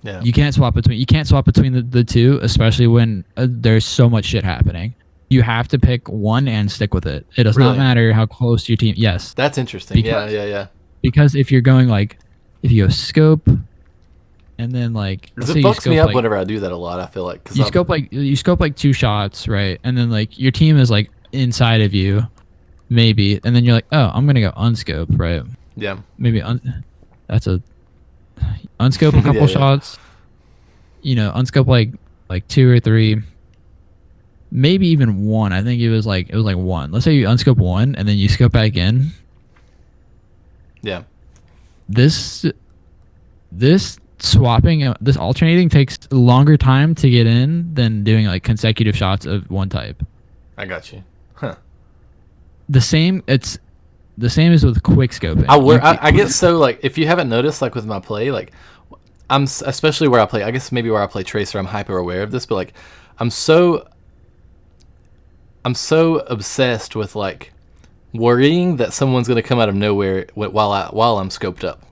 Yeah. You can't swap between the two, especially when there's so much shit happening. You have to pick one and stick with it. It does Really? not matter how close your team. Yes, That's interesting. Because- Yeah. because if you're going like, if you go scope, and then like, Because let's say it you fucks me scope, up like, whenever I do that a lot. I feel like. 'Cause you I'm- scope like 2 shots, right? And then like your team is like inside of you, maybe, and then you're like, oh, I'm gonna go unscope, right? Yeah. Maybe that's a unscope a couple Yeah, yeah. shots. You know, unscope like 2 or 3, maybe even one. I think it was like one. Let's say you unscope one and then you scope back in. Yeah. This swapping, this alternating takes longer time to get in than doing like consecutive shots of one type. I got you. Huh. It's the same as with quick scoping. I get so like, if you haven't noticed, like with my play, like especially where I play, I guess maybe where I play Tracer, I'm hyper aware of this, but like I'm so obsessed with like worrying that someone's gonna come out of nowhere while I'm scoped up.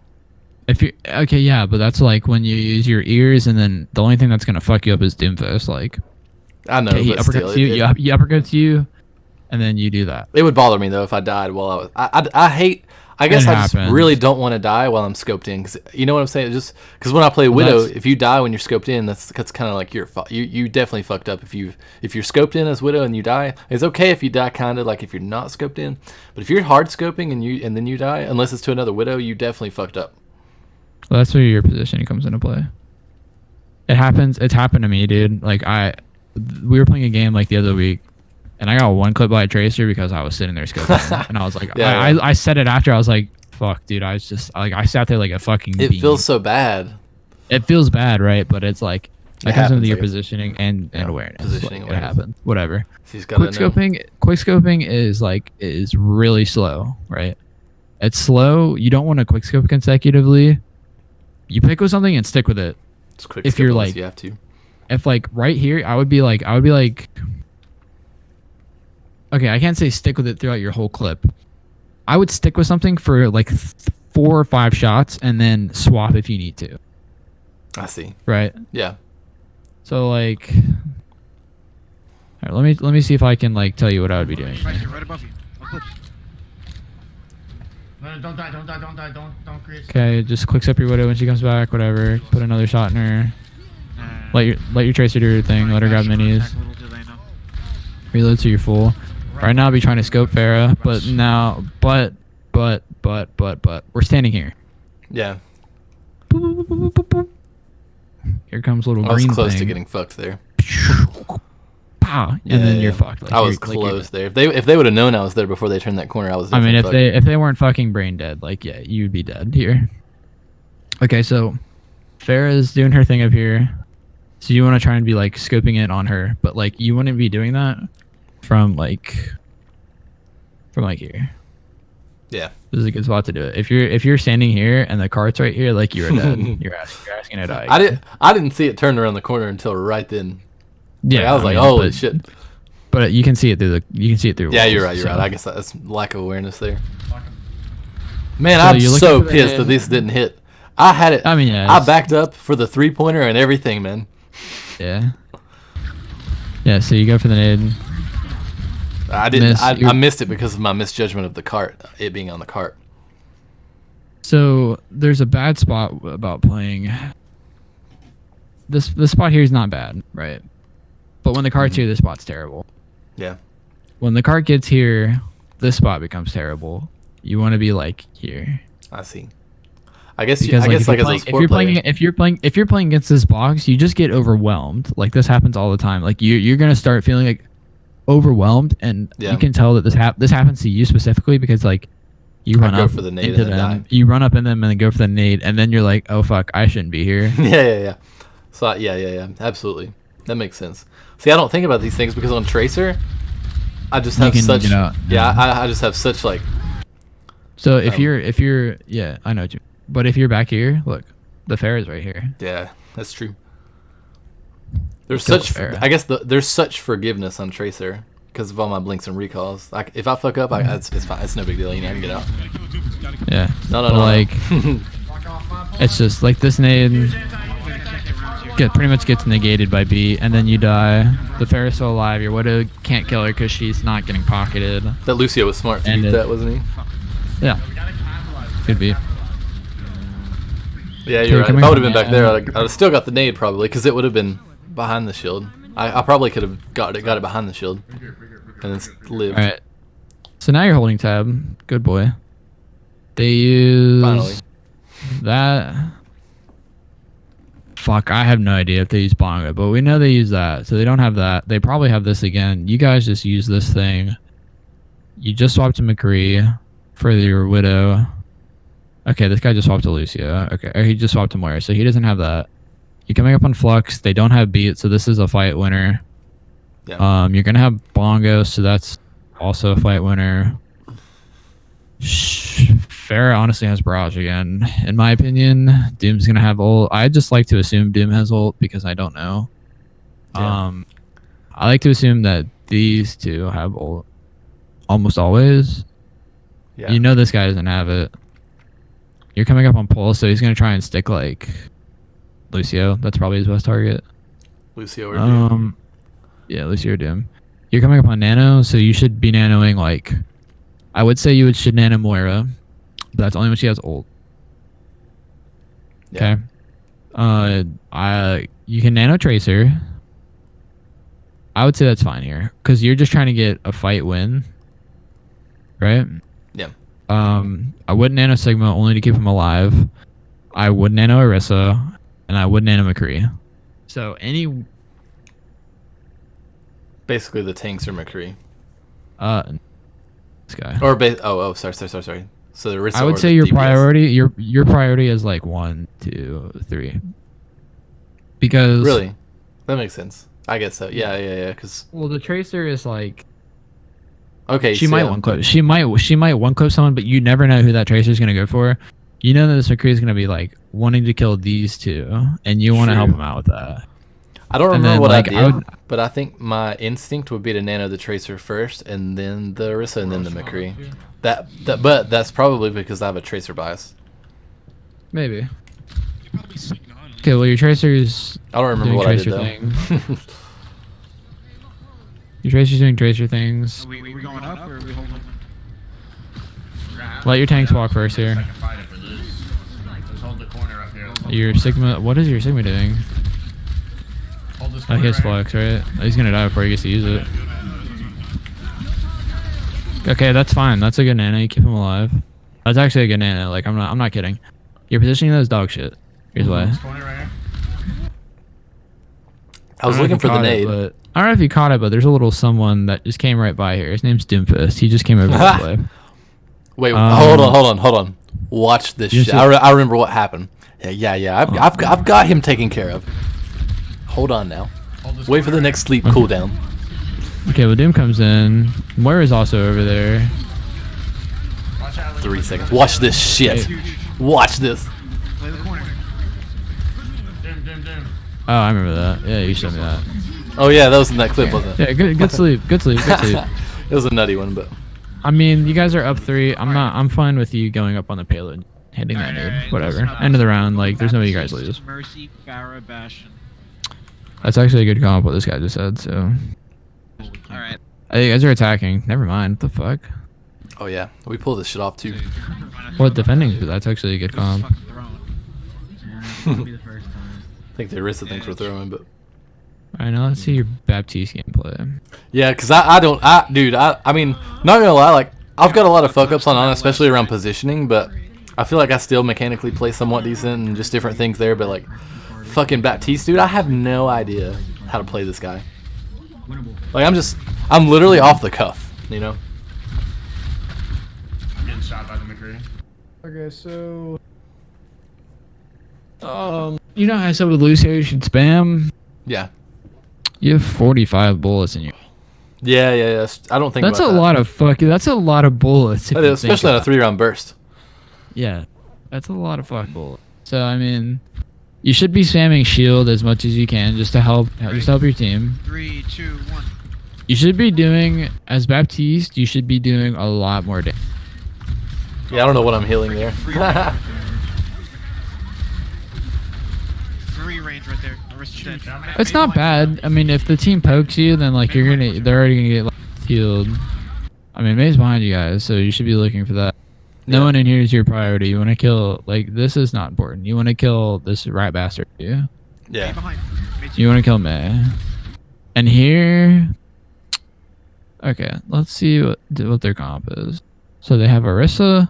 If you okay, yeah, but that's like when you use your ears, and then the only thing that's gonna fuck you up is Doomfist. Like, I know, okay, he but still, uppercuts you, he uppercuts you, and then you do that. it would bother me though if I died while I was. I hate. I guess It I just happens. really don't want to die while I'm scoped in, cause you know what I'm saying. Just because when I play Widow, that's- if you die when you're scoped in, that's kind of like you definitely fucked up if you're scoped in as Widow and you die. It's okay if you die, kind of like if you're not scoped in, but if you're hard scoping and then you die, unless it's to another Widow, you definitely fucked up. Well, that's where your positioning comes into play. It happens. It's happened to me, dude. Like we were playing a game like the other week, and I got one clip by a Tracer because I was sitting there scoping, and I was like, Yeah, I said it after. I was like, fuck, dude. I was just like, I sat there like a fucking. It bean. feels so bad. It feels bad, right? But it's like that comes into your like- positioning and awareness. positioning Like, awareness. It happens. Whatever. She's gotta know. Quick scoping is really slow, right? It's slow. You don't want to quick scope consecutively. You pick with something and stick with it. It's quick if scope you're unless like- you have to. If like right here, I would be like, okay, I can't say stick with it throughout your whole clip. I would stick with something for like 4 or 5 shots and then swap if you need to, I see. right? Yeah. So like, all right, let me see if I can like tell you what I would be doing. Right here, right above you. On clips. No, don't die, don't create. Okay, just quick step your Widow when she comes back, whatever. Put another shot in her. Let your Tracer do her thing. Let her grab minis. Little do they know. Reload so you're full. Right now, I'll be trying to scope Farah, but now, but we're standing here. Yeah. Here comes little I was green close thing. to getting fucked there. Pow, and then you're fucked. Like, I was you're close there. If they would have known I was there before they turned that corner, I was. I mean, definitely if they weren't fucking brain dead, like yeah, you'd be dead here. Okay, so Farah's doing her thing up here. So you want to try and be like scoping it on her, but like you wouldn't be doing that from like here. Yeah. This is a good spot to do it. If you're standing here and the cart's right here, like you're dead. you're asking to die. I didn't see it turn around the corner until right then. Yeah, Like, I was like, mean, holy but- shit. But you can see it through Yeah, you're walls, right. You're so- right. I guess that's lack of awareness there. Man, So I'm you're looking so for the pissed head. that this didn't hit. I had it. I mean, yeah, I it's- backed up for the 3-pointer and everything, man. Yeah. Yeah. So you go for the nade. I didn't. Miss, I you're- missed it because of my misjudgment of the cart. It being on the cart. So there's a bad spot about playing. This spot here is not bad, right? But when the cart's here, this spot's terrible. Yeah. When the cart gets here, this spot becomes terrible. You want to be like here. I see. I guess. Because I guess like as a if sport you're player. playing if you're playing against this box, you just get overwhelmed. Like this happens all the time. Like you're gonna start feeling like overwhelmed, and Yeah. you can tell that this happens to you specifically because like you run go up for the nade into and then them, die. you run up in them and then go for the nade, and then you're like, oh fuck, I shouldn't be here. Yeah. So yeah. Absolutely. That makes sense. See, I don't think about these things because on Tracer, I just have can such. get out. Yeah, I just have such like. So if you're yeah, I know what you. But if you're back here, look, the fair is right here. Yeah, that's true. There's Kill such. the Pharah. I guess there's such forgiveness on Tracer because of all my blinks and recalls. Like if I fuck up, it's fine. It's no big deal. You know, I can get out. Yeah. No. But, like, it's just like this nade pretty much gets negated by B, and then you die. The fair is still alive. Your Widow can't kill her because she's not getting pocketed. That Lucio was smart to And beat it- that, wasn't he? Yeah. Could be. Yeah, Okay, you're right. can If we- I would have been back there, I'd have still got the nade probably because it would have been behind the shield. I probably could have got it behind the shield and then lived. All right. So now you're holding tab. Good boy. They use Finally. that. Fuck, I have no idea if they use Bongo, but we know they use that, so they don't have that. They probably have this again. You guys just use this thing. You just swapped to McCree for your Widow. Okay, this guy just swapped to Lucio. Okay, or he just swapped to Moira, so he doesn't have that. You're coming up on Flux. They don't have Beat, so this is a fight winner. Yeah. You're gonna have Bongo, so that's also a fight winner. Farrah honestly has Barrage again. In my opinion, Doom's gonna have ult. I just like to assume Doom has ult because I don't know. Yeah. I like to assume that these two have ult almost always. Yeah. You know this guy doesn't have it. You're coming up on Pulse, so he's gonna try and stick like Lucio. That's probably his best target. Lucio or Doom. Yeah, Lucio or Doom. You're coming up on Nano, so you should be nanoing like. I would say you should nano Moira, but that's only when she has ult. Yeah. Okay. You can nano Tracer. I would say that's fine here because you're just trying to get a fight win, right? Yeah. I would nano Sigma only to keep him alive. I would nano Orisa, and I would nano McCree. So any. Basically, the tanks are McCree. This guy. Or sorry. So the Orisa I would or say the your DPS. priority, your priority is like 1, 2, 3. Because Really, that makes sense. I guess so. Yeah. Because well, the Tracer is like okay, she so might yeah. one clip. She might one clip someone, but you never know who that Tracer is gonna go for. You know that this McCree is gonna be like wanting to kill these two, and you want to help True. him out with that. I don't And remember then, what like, I I did, would- but I think my instinct would be to nano the Tracer first, and then the Orisa, and then the McCree. But that's probably because I have a Tracer bias. Maybe. Okay, well your Tracer's I don't remember doing what I did Tracer though. things. Your Tracer's doing Tracer things. Are we going up or are we holding? Let your tanks walk first here. Second fight if we lose. Just hold the corner up here. Your Sigma. What is your Sigma doing? Hold this Oh, corner he has right here. Flux, right? He's gonna die before he gets to use it. Okay, that's fine. That's a good nano. You keep him alive. That's actually a good nano. Like I'm not kidding. You're positioning those dog shit. Here's why. This corner right here. I was looking for the nade. But I don't know if you caught it, but there's a little someone that just came right by here. His name's Doomfist. He just came over this way. Wait, Um, hold on. Watch this you shit. see- I remember what happened. Yeah. I've got him taken care of. Hold on now. Hold this Wait for the corner next sleep cooldown. Okay, well Doom comes in. Moira's also over there. right. Watch out. 3 seconds. Watch this shit. Watch this. Play the corner. Doom. Oh, I remember that. Yeah, you showed me that. Oh yeah, that was in that clip, wasn't it? Yeah, good sleep. Good sleep. Good sleep. It was a nutty one, but I mean, you guys are up 3. I'm fine with you going up on the payload, hitting that nade, whatever. End of the round. Like, there's no way you guys lose. Mercy, Farrah, Bastion. That's actually a good comp. What this guy just said. So, All right. hey, you guys are attacking. Never mind. What the fuck? oh yeah, we pull this shit off too. What defending? That's actually a good comp. Fucking throne. Yeah, it'll be the first time. I think the Orisa thinks we're throwing, but All right, now let's see your Baptiste gameplay. yeah, cause dude, I mean, not gonna lie, like I've got a lot of fuck ups on Ana, especially around positioning, but I feel like I still mechanically play somewhat decent and just different things there, but like fucking Baptiste, dude, I have no idea how to play this guy. Winnable. Like I'm literally off the cuff, you know? I'm getting shot by the McCree. Okay, so you know how I said with Lucio you should spam? Yeah. You have 45 bullets in you. Yeah. I don't think That's a about that. lot of fucking. That's a lot of bullets. if That you is, think especially on a about it. 3-round burst. Yeah, that's a lot of fuck bullets. So I mean, you should be spamming shield as much as you can just to help your team. 3, 2, 1. You should be doing as Baptiste. You should be doing a lot more damage. Yeah, I don't know what I'm healing there. 3 range right there. Wrist dead. It's not bad. I mean, if the team pokes you, then like they're already gonna get like, healed. I mean, May's behind you guys, so you should be looking for that. No Yeah. one in here is your priority. You want to kill like this is not important. You want to kill this rat bastard. Yeah. Yeah. Behind. Made You want to kill May. And here, okay, let's see what their comp is. So they have Orisa.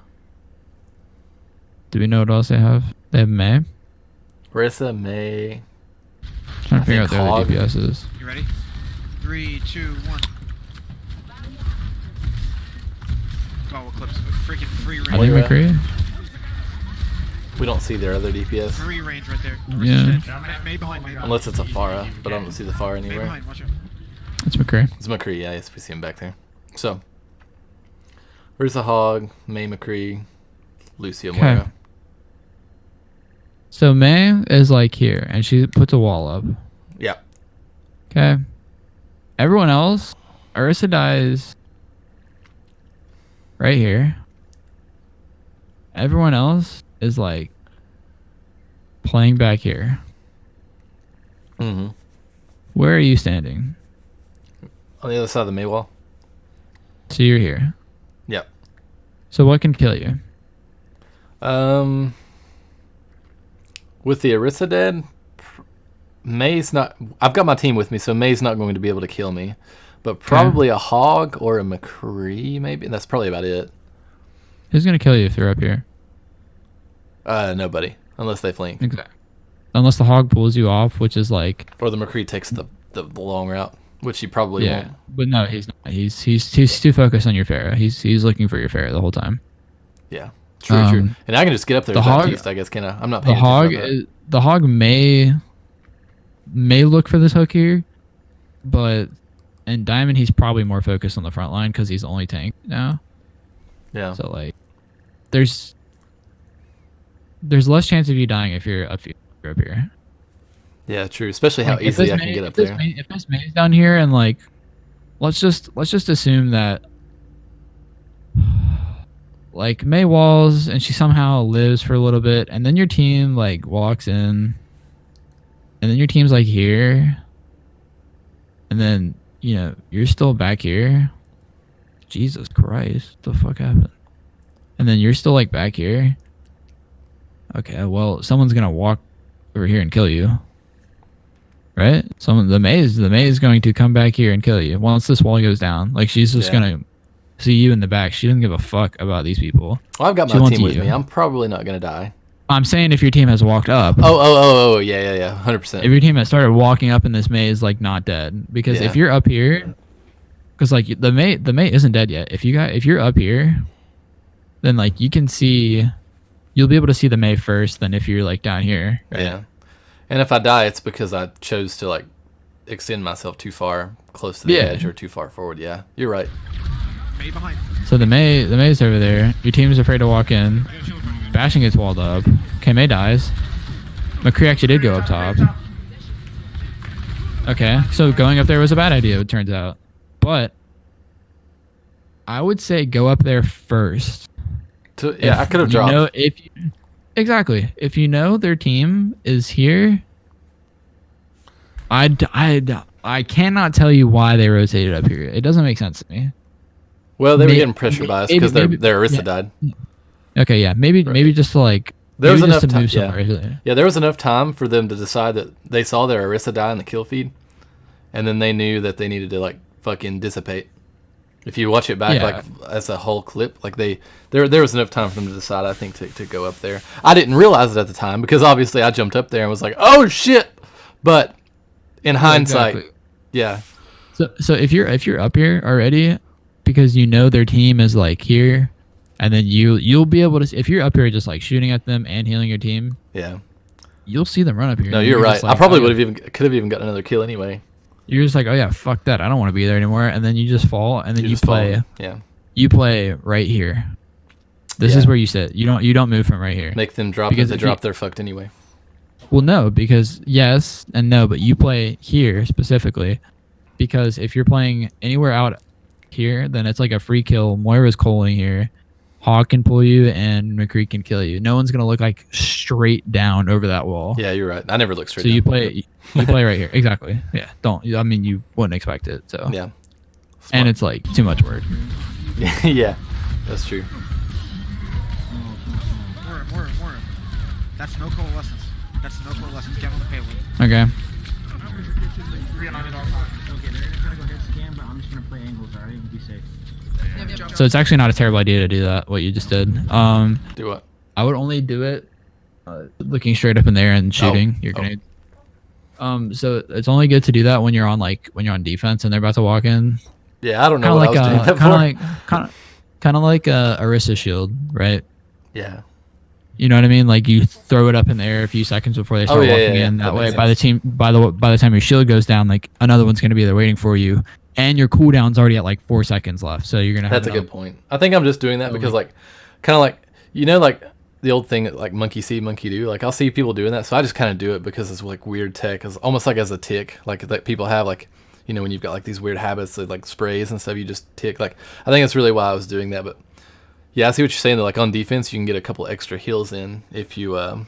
Do we know what else they have? They have May. Marissa, May. Trying to figure out think the other Hog. DPSs. You ready? 3, 2, 1. Oh, Eclipse. Freaking free I range. think Moira. McCree. We don't see their other DPS. Free range right there. Yeah. May behind, May behind. Unless it's a Farah, but I don't see the Farah May anywhere. behind, watch out. It's McCree. It's McCree, yeah, yes, we see him back there. So, where's the Hog, May McCree, Lucio, Okay. Moira. So May is like here, and she puts a wall up. Yeah. Okay. Everyone else, Ursa dies right here. Everyone else is like playing back here. Mm-hmm. Where are you standing? On the other side of the May wall. So you're here. Yep. So what can kill you? With the Orisa dead, May's not. I've got my team with me, so May's not going to be able to kill me. But probably a Hog or a McCree, maybe. That's probably about it. Who's gonna kill you if they're up here? Nobody, unless they flank. Exactly. Unless the hog pulls you off, which is like Or the McCree takes the long route, which he probably yeah. won't. But no, he's not. He's too focused on your Pharah. He's looking for your Pharah the whole time. Yeah, true. Um, And I can just get up there the with hog- Baptiste, I guess, can I? I'm not The paying hog attention to that. the hog may look for this hook here, but in Diamond he's probably more focused on the front line because he's the only tank now. Yeah. So like, there's less chance of you dying if you're up here. Yeah, true. Especially how Like, if easily this I can May- get if up this there. May- If this May's down here and like, let's just assume that like May walls and she somehow lives for a little bit, and then your team like walks in, and then your team's like here, and then you're still back here. Jesus Christ, what the fuck happened? And then you're still like back here. Okay, well someone's gonna walk over here and kill you. Right? The May is going to come back here and kill you once this wall goes down. Like she's just Yeah. gonna see you in the back. She doesn't give a fuck about these people. Well, I've got she my wants team with you. me. I'm probably not gonna die. I'm saying if your team has walked up. Yeah, 100%. If your team has started walking up in this maze, like not dead, because Yeah. if you're up here, because like the May isn't dead yet. If you're up here, then like you can see, you'll be able to see the May first than if you're like down here. Right? Yeah. And if I die, it's because I chose to like extend myself too far close to the Yeah. edge or too far forward. Yeah, you're right. May behind. So the May's over there. Your team's afraid to walk in. Bashing gets walled up. Okay, May dies. McCree actually did go up top. Okay, so going up there was a bad idea, it turns out. But I would say go up there first. I could have dropped. Exactly. If you know their team is here, I cannot tell you why they rotated up here. It doesn't make sense to me. Well, they were May- getting pressure by us maybe- because maybe- their Orisa yeah. died. Okay, yeah, maybe just to like There was maybe just enough to time. move Yeah. somewhere. Yeah, there was enough time for them to decide that they saw their Orisa die in the kill feed, and then they knew that they needed to like fucking dissipate. If you watch it back Yeah. like as a whole clip, like there was enough time for them to decide, I think, to go up there. I didn't realize it at the time because obviously I jumped up there and was like, oh shit. But in hindsight, Exactly. yeah. So if you're up here already, because you know their team is like here, and then you'll be able to, if you're up here just like shooting at them and healing your team, Yeah. you'll see them run up here. No, and you're right. just like, I probably oh, could have even gotten another kill anyway. You're just like, oh yeah, fuck that. I don't want to be there anymore. And then you just fall, and then you just fall. play. Yeah. You play right here. This is Yeah. where you sit. You don't move from right here. Make them drop. Because If they if you- drop, they're fucked anyway. Well, no, because yes and no, but you play here specifically, because if you're playing anywhere out here, then it's like a free kill. Moira's calling here. Hawk can pull you, and McCree can kill you. No one's gonna look like straight down over that wall. Yeah, you're right. I never look straight. So you down. play right here. Exactly. Yeah. Don't. I mean, you wouldn't expect it. So. Yeah. And it's like too much work. Yeah, that's true. More. That's no coalescence. Get on the payload. Okay. Okay, they're gonna try to go hit scan, but I'm just gonna play angles, alright? Be safe. So it's actually not a terrible idea to do that. What you just did. Do what? I would only do it looking straight up in there and shooting your Oh. grenade. So it's only good to do that when you're on defense and they're about to walk in. Yeah, I don't know what I was doing that for. Kind of like Arista shield, right? Yeah. You know what I mean? Like you throw it up in the air a few seconds before they start walking in. That way, by the time your shield goes down, like another one's gonna be there waiting for you, and your cooldown's already at like 4 seconds left. So you're gonna have. That's a good point. I think I'm just doing that because like, kind of like like the old thing that like monkey see, monkey do. Like I'll see people doing that, so I just kind of do it because it's like weird tech, it's almost like as a tick, like that people have like. When you've got like these weird habits of like sprays and stuff, you just tick. Like I think that's really why I was doing that. But yeah, I see what you're saying. That like on defense, you can get a couple extra heals in if you throw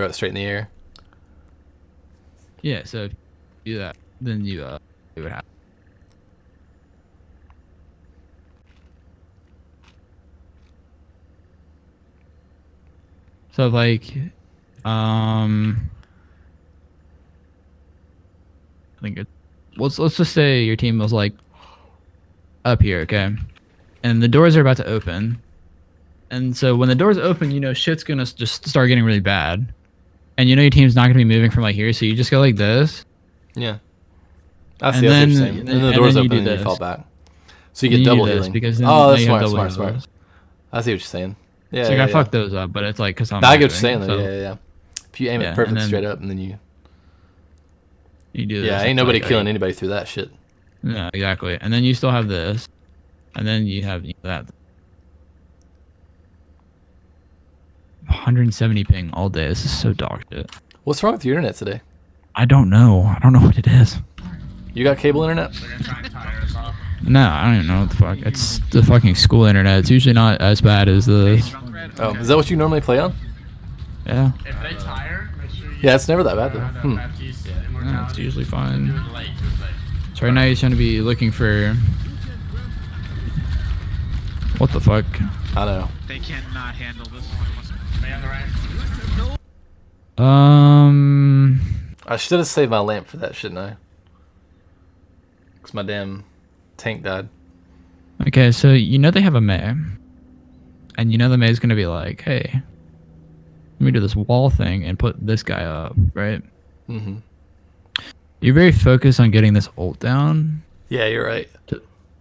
it straight in the air. Yeah. So if you do that, then you it would happen. So like, I think let's just say your team was like up here, okay, and the doors are about to open, and so when the doors open, shit's gonna just start getting really bad, and your team's not gonna be moving from like here, so you just go like this. Yeah, I see. That's what you're saying. And then the doors open and you fall back, so you get double healing. Because that's smart. I see what you're saying. Yeah. So I fucked those up, but it's like because I'm. I get what you're saying though. Yeah. If you aim it perfect straight up and then you do this. Yeah, ain't nobody killing anybody through that shit. Yeah, exactly. And then you still have this. And then you have that. 170 ping all day. This is so dog shit. What's wrong with your internet today? I don't know. I don't know what it is. You got cable internet? They're gonna try and tire us off. No, I don't even know what the fuck. It's the fucking school internet. It's usually not as bad as this. Oh, is that what you normally play on? Yeah. If they tire, make sure you. Yeah, it's never that bad though. Baptiste, Yeah, it's usually fine. Do it late. So right now he's trying to be looking for. What the fuck? I know. They cannot handle this. Stay on the right. I should have saved my lamp for that, shouldn't I? Because my damn tank died. Okay, so they have a May. And the May's gonna be like, hey, let me do this wall thing and put this guy up, right? Mm-hmm. You're very focused on getting this ult down. Yeah, you're right.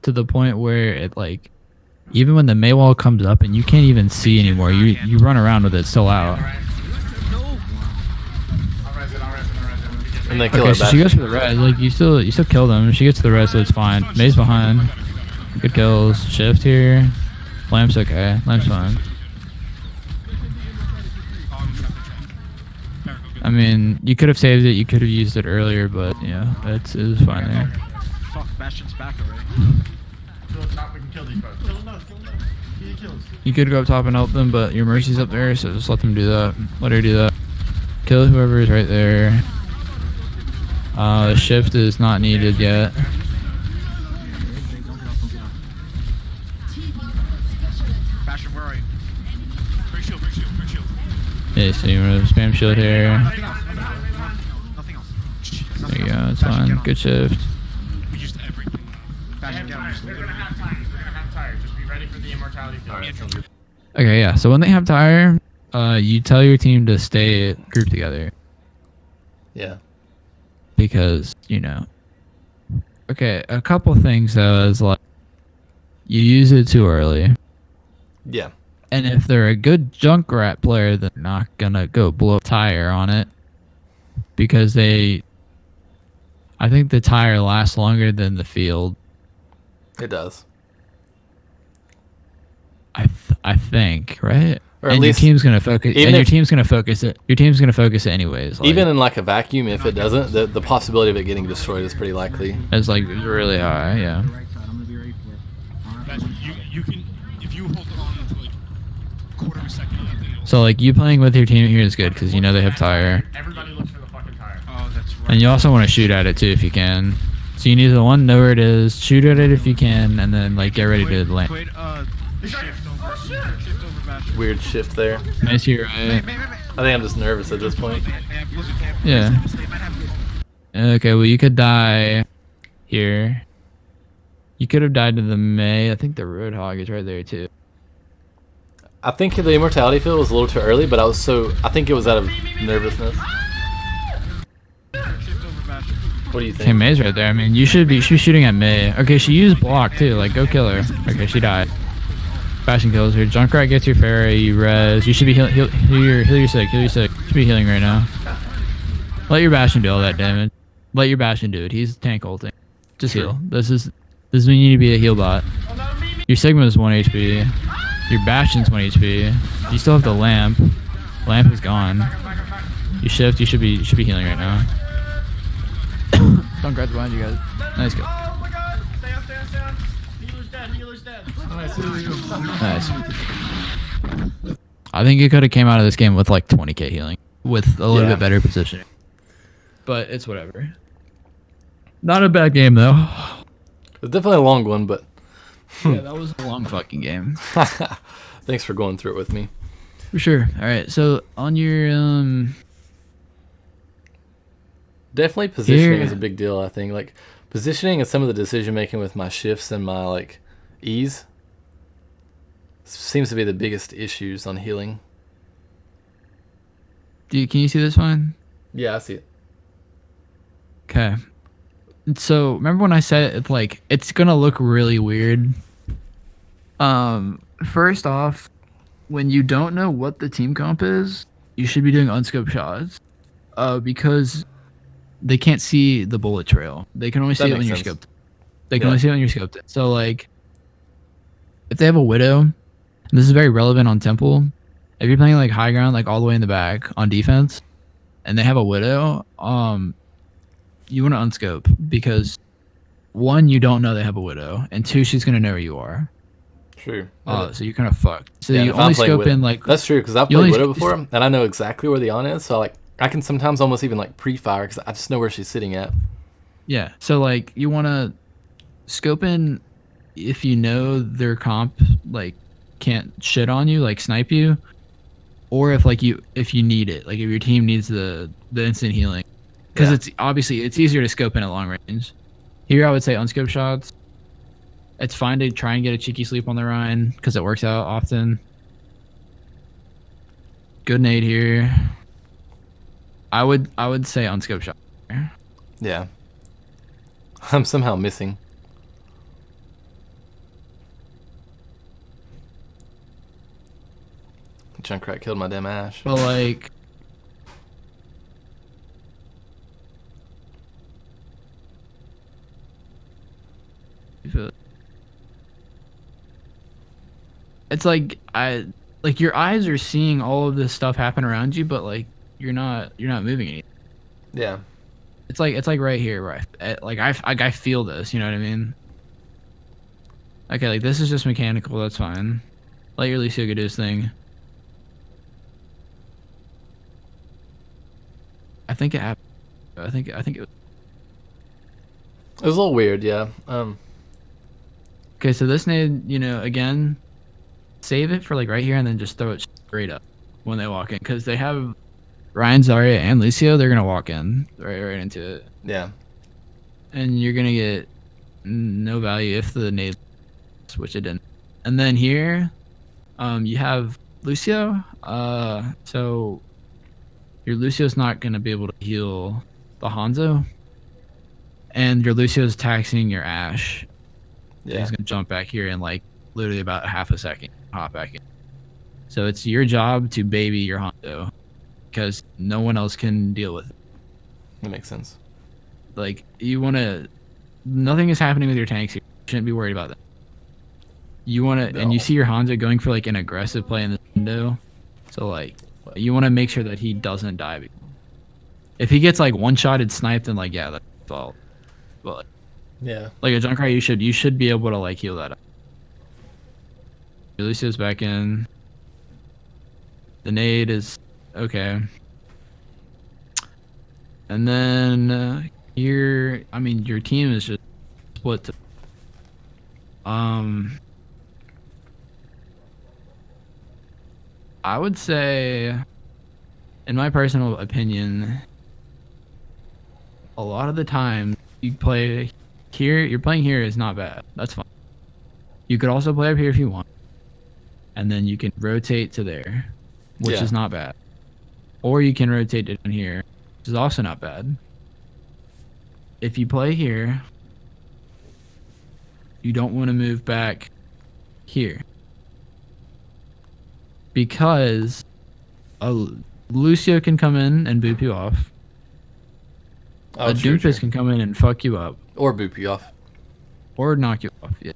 To the point where it like, even when the May wall comes up and you can't even see anymore, you run around with it still out. And then kill her okay, so back. she goes for the res. Like you still kill them. She gets to the res, so it's fine. May's behind. Good kills. Shift here. Lamp's okay. Lamp's fine. I mean, you could have saved it. You could have used it earlier, but yeah, it was fine there. Fuck, Bastion's back already. Kill the top, we can kill these folks. Kill them now, kill them now. Get the kills. You could go up top and help them, but your Mercy's up there, so just let them do that. Let her do that. Kill whoever is right there. The shift is not needed yet. Bastion, where are you? Break shield. Yeah, so you want to spam shield here. Nothing else. There you go, it's fine. Good shift. We used everything. Bastion, get him. They're gonna have time. They're gonna have tire. Just be ready for the immortality field. Okay, yeah, so when they have tire, you tell your team to stay grouped together. Yeah. Because, Okay, a couple things though is like, you use it too early. Yeah. And if they're a good Junkrat player, they're not gonna go blow tire on it. Because I think the tire lasts longer than the field. It does. I think, right? Or at and least your team's gonna focus. even And your if- team's gonna focus it. Your team's gonna focus it anyways. Like, Even in like a vacuum, if it doesn't, the possibility of it getting destroyed is pretty likely. it's like really high. Yeah. The right side, I'm gonna be ready for it. Guys, you can, if you hold it on until like a quarter of a second, I think it'll. So like you playing with your team here is good because they have tire, Everybody looks for the fucking tire. Oh, that's right. and you also want to shoot at it too if you can. So you need to know where it is, shoot at it if you can, and then like get ready to land. Quit, shift over Bastion. Weird shift there. Nice here, right? May. I think I'm just nervous at this point. Yeah. Okay, well you could die here. You could have died to the May. I think the Roadhog is right there too. I think the immortality field was a little too early, but I think it was out of nervousness. Shift over Bastion. What do you think? Okay, May's right there. I mean, you should be shooting at May. Okay, she used block too. Like, go kill her. Okay, she died. Bastion kills her. Junkrat gets your fairy. You res. You should be heal your sick. Heal your sick. You should be healing right now. Let your Bastion do all that damage. Let your Bastion do it. He's tank ulting. Just heal. This is when you need to be a heal bot. Your Sigma is 1 HP. Your Bastion's 1 HP. You still have the lamp. Lamp is gone. You shift. You should be healing right now. Junkrat's behind you guys. Nice go. Oh my god! Stay on, stay on, stay on. Healer's dead, healer's dead. Nice. I think you could have came out of this game with like 20k healing, with a little bit better positioning. But it's whatever. Not a bad game though. It's definitely a long one, but Yeah, that was a long fucking game. thanks for going through it with me. For sure. All right. So on your Definitely positioning Here. is a big deal, I think. Like positioning and some of the decision making with my shifts and my like ease seems to be the biggest issues on healing. can you see this fine? Yeah, I see it. Okay. So remember when I said it's like it's gonna look really weird. First off, when you don't know what the team comp is, you should be doing unscoped shots. Because they can't see the bullet trail. They can only see it when you're scoped. They can only see it when you're scoped. So like, if they have a widow, and this is very relevant on Temple. If you're playing like high ground, like all the way in the back on defense, and they have a widow, you want to unscope because one, you don't know they have a widow, and two, she's gonna know where you are. True. So you're kind of fucked. So Yeah, you if I'm only playing scope Widow- in like That's true because I've you played only- Widow before and I know exactly where the on is. So like I can sometimes almost even like pre-fire because I just know where she's sitting at. Yeah. So like you want to scope in if you know their comp like can't shit on you, like snipe you, or if you need it, like if your team needs the instant healing, because it's obviously it's easier to scope in at long range. Here I would say unscope shots. It's fine to try and get a cheeky sleep on the Rhine because it works out often. Good nade here. I would say unscope shot. Yeah. I'm somehow missing. Junkrat killed my damn Ash. But like, it's like your eyes are seeing all of this stuff happen around you, but like you're not moving anything. Yeah. It's like right here, right? I feel this. You know what I mean? Okay, like this is just mechanical. That's fine. Let your Lucio go do his thing. I think it happened. I think it was. It was a little weird, yeah. Okay, so this nade, again, save it for like right here and then just throw it straight up when they walk in, because they have Ryan, Zarya, and Lucio. They're gonna walk in right into it, Yeah. and you're gonna get no value if the nade, which it didn't. And then here, you have Lucio. So your Lucio's not gonna be able to heal the Hanzo, and your Lucio's taxing your Ashe. Yeah. He's gonna jump back here in like literally about half a second, hop back in. So it's your job to baby your Hanzo, because no one else can deal with it. That makes sense. Like nothing is happening with your tanks here. You shouldn't be worried about that. You wanna and you see your Hanzo going for like an aggressive play in the window. So like you wanna make sure that he doesn't die. If he gets like one-shotted sniped, then like yeah, that's his fault. But Yeah. like a Junkrat, you should be able to like heal that up. Lucio's back in. The nade is okay. And then here, I mean, your team is just split to, I would say, in my personal opinion, a lot of the time you play here, you're playing here is not bad. That's fine. You could also play up here if you want. and then you can rotate to there, which Yeah. is not bad. Or you can rotate it down here, which is also not bad. If you play here, you don't want to move back here. Because Lucio can come in and boop you off. Oh, A true, Doomfist can come in and fuck you up. Or boop you off. Or knock you off. Yeah.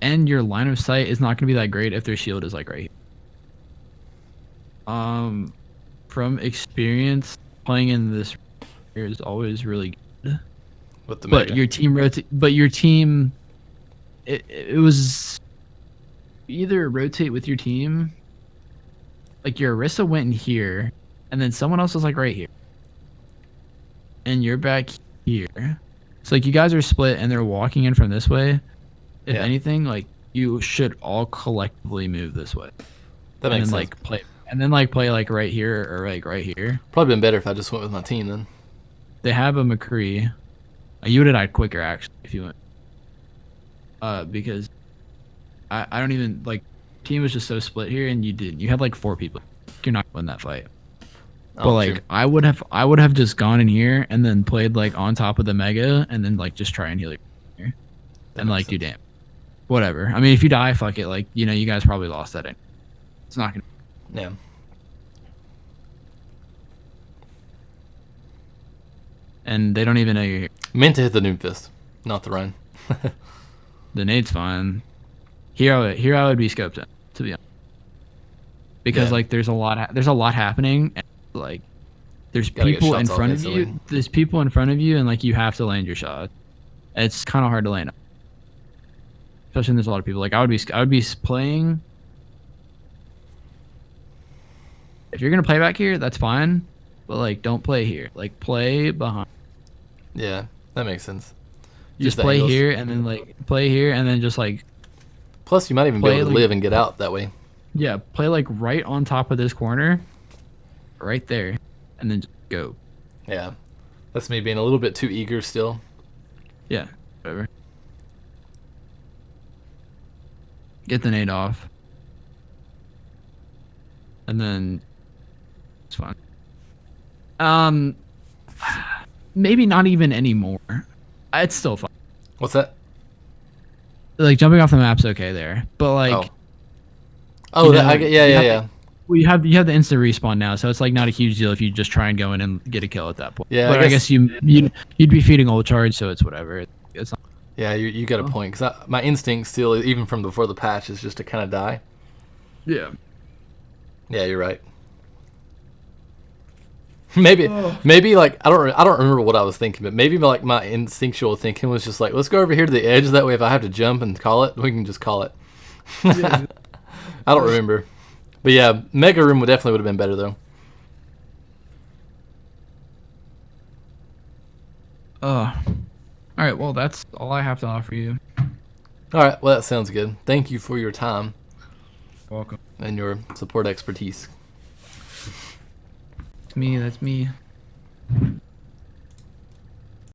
And your line of sight is not going to be that great if their shield is like right here. From experience, playing in this here is always really good. With the But mega. your team it was either rotate with your team, like your Orisa went in here, and then someone else was like right here, and you're back here. So like you guys are split, and they're walking in from this way. If Yeah. anything, like you should all collectively move this way. That and makes then, sense. like play like right here or like right here. Probably been better if I just went with my team then. They have a McCree. You would have died quicker actually if you went. Because I don't even like team was just so split here, and you didn't. You had like 4 people. You're not gonna win that fight. But Oh, like true. I would have just gone in here and then played like on top of the mega, and then like just try and heal it here, and like makes do sense. damage. Whatever. I mean, if you die, fuck it. Like you guys probably lost that. It's not gonna. Yeah. And they don't even know you're here. Meant to hit the Doomfist, not the run. The nade's fine. Here I would be scoped in, to be honest. Because Yeah. like there's a lot happening, and like there's Gotta get people in shots off front of instantly. you. There's people in front of you, and like you have to land your shot. It's kind of hard to land, especially when there's a lot of people. Like I would be playing. If you're gonna play back here, that's fine, but like don't play here. Like play behind. Yeah, that makes sense. Use Just the play angles. here, and then like play here, and then just like Plus, you might even be play able to like- live and get out that way. yeah, play like right on top of this corner, right there, and then just go. Yeah. That's me being a little bit too eager still. Yeah, whatever. Get the nade off. And then it's fine. Maybe not even anymore. It's still fine. What's that? Like jumping off the map's okay there. But like Oh, you that, know, I, get- yeah, you yeah, have yeah. well, you have the instant respawn now, so it's like not a huge deal if you just try and go in and get a kill at that point. Yeah, I but I guess- guess you'd be feeding old charge, so it's whatever. It's not. Yeah, you got a point. Because my instinct still, even from before the patch, is just to kind of die. Yeah. Yeah, you're right. Maybe like I don't remember what I was thinking, but maybe like my instinctual thinking was just like, let's go over here to the edge. That way, if I have to jump and call it, we can just call it. I don't remember, but yeah, Mega Room would have been better though. All right. Well, that's all I have to offer you. All right, well that sounds good. Thank you for your time Welcome. and your support expertise. That's me.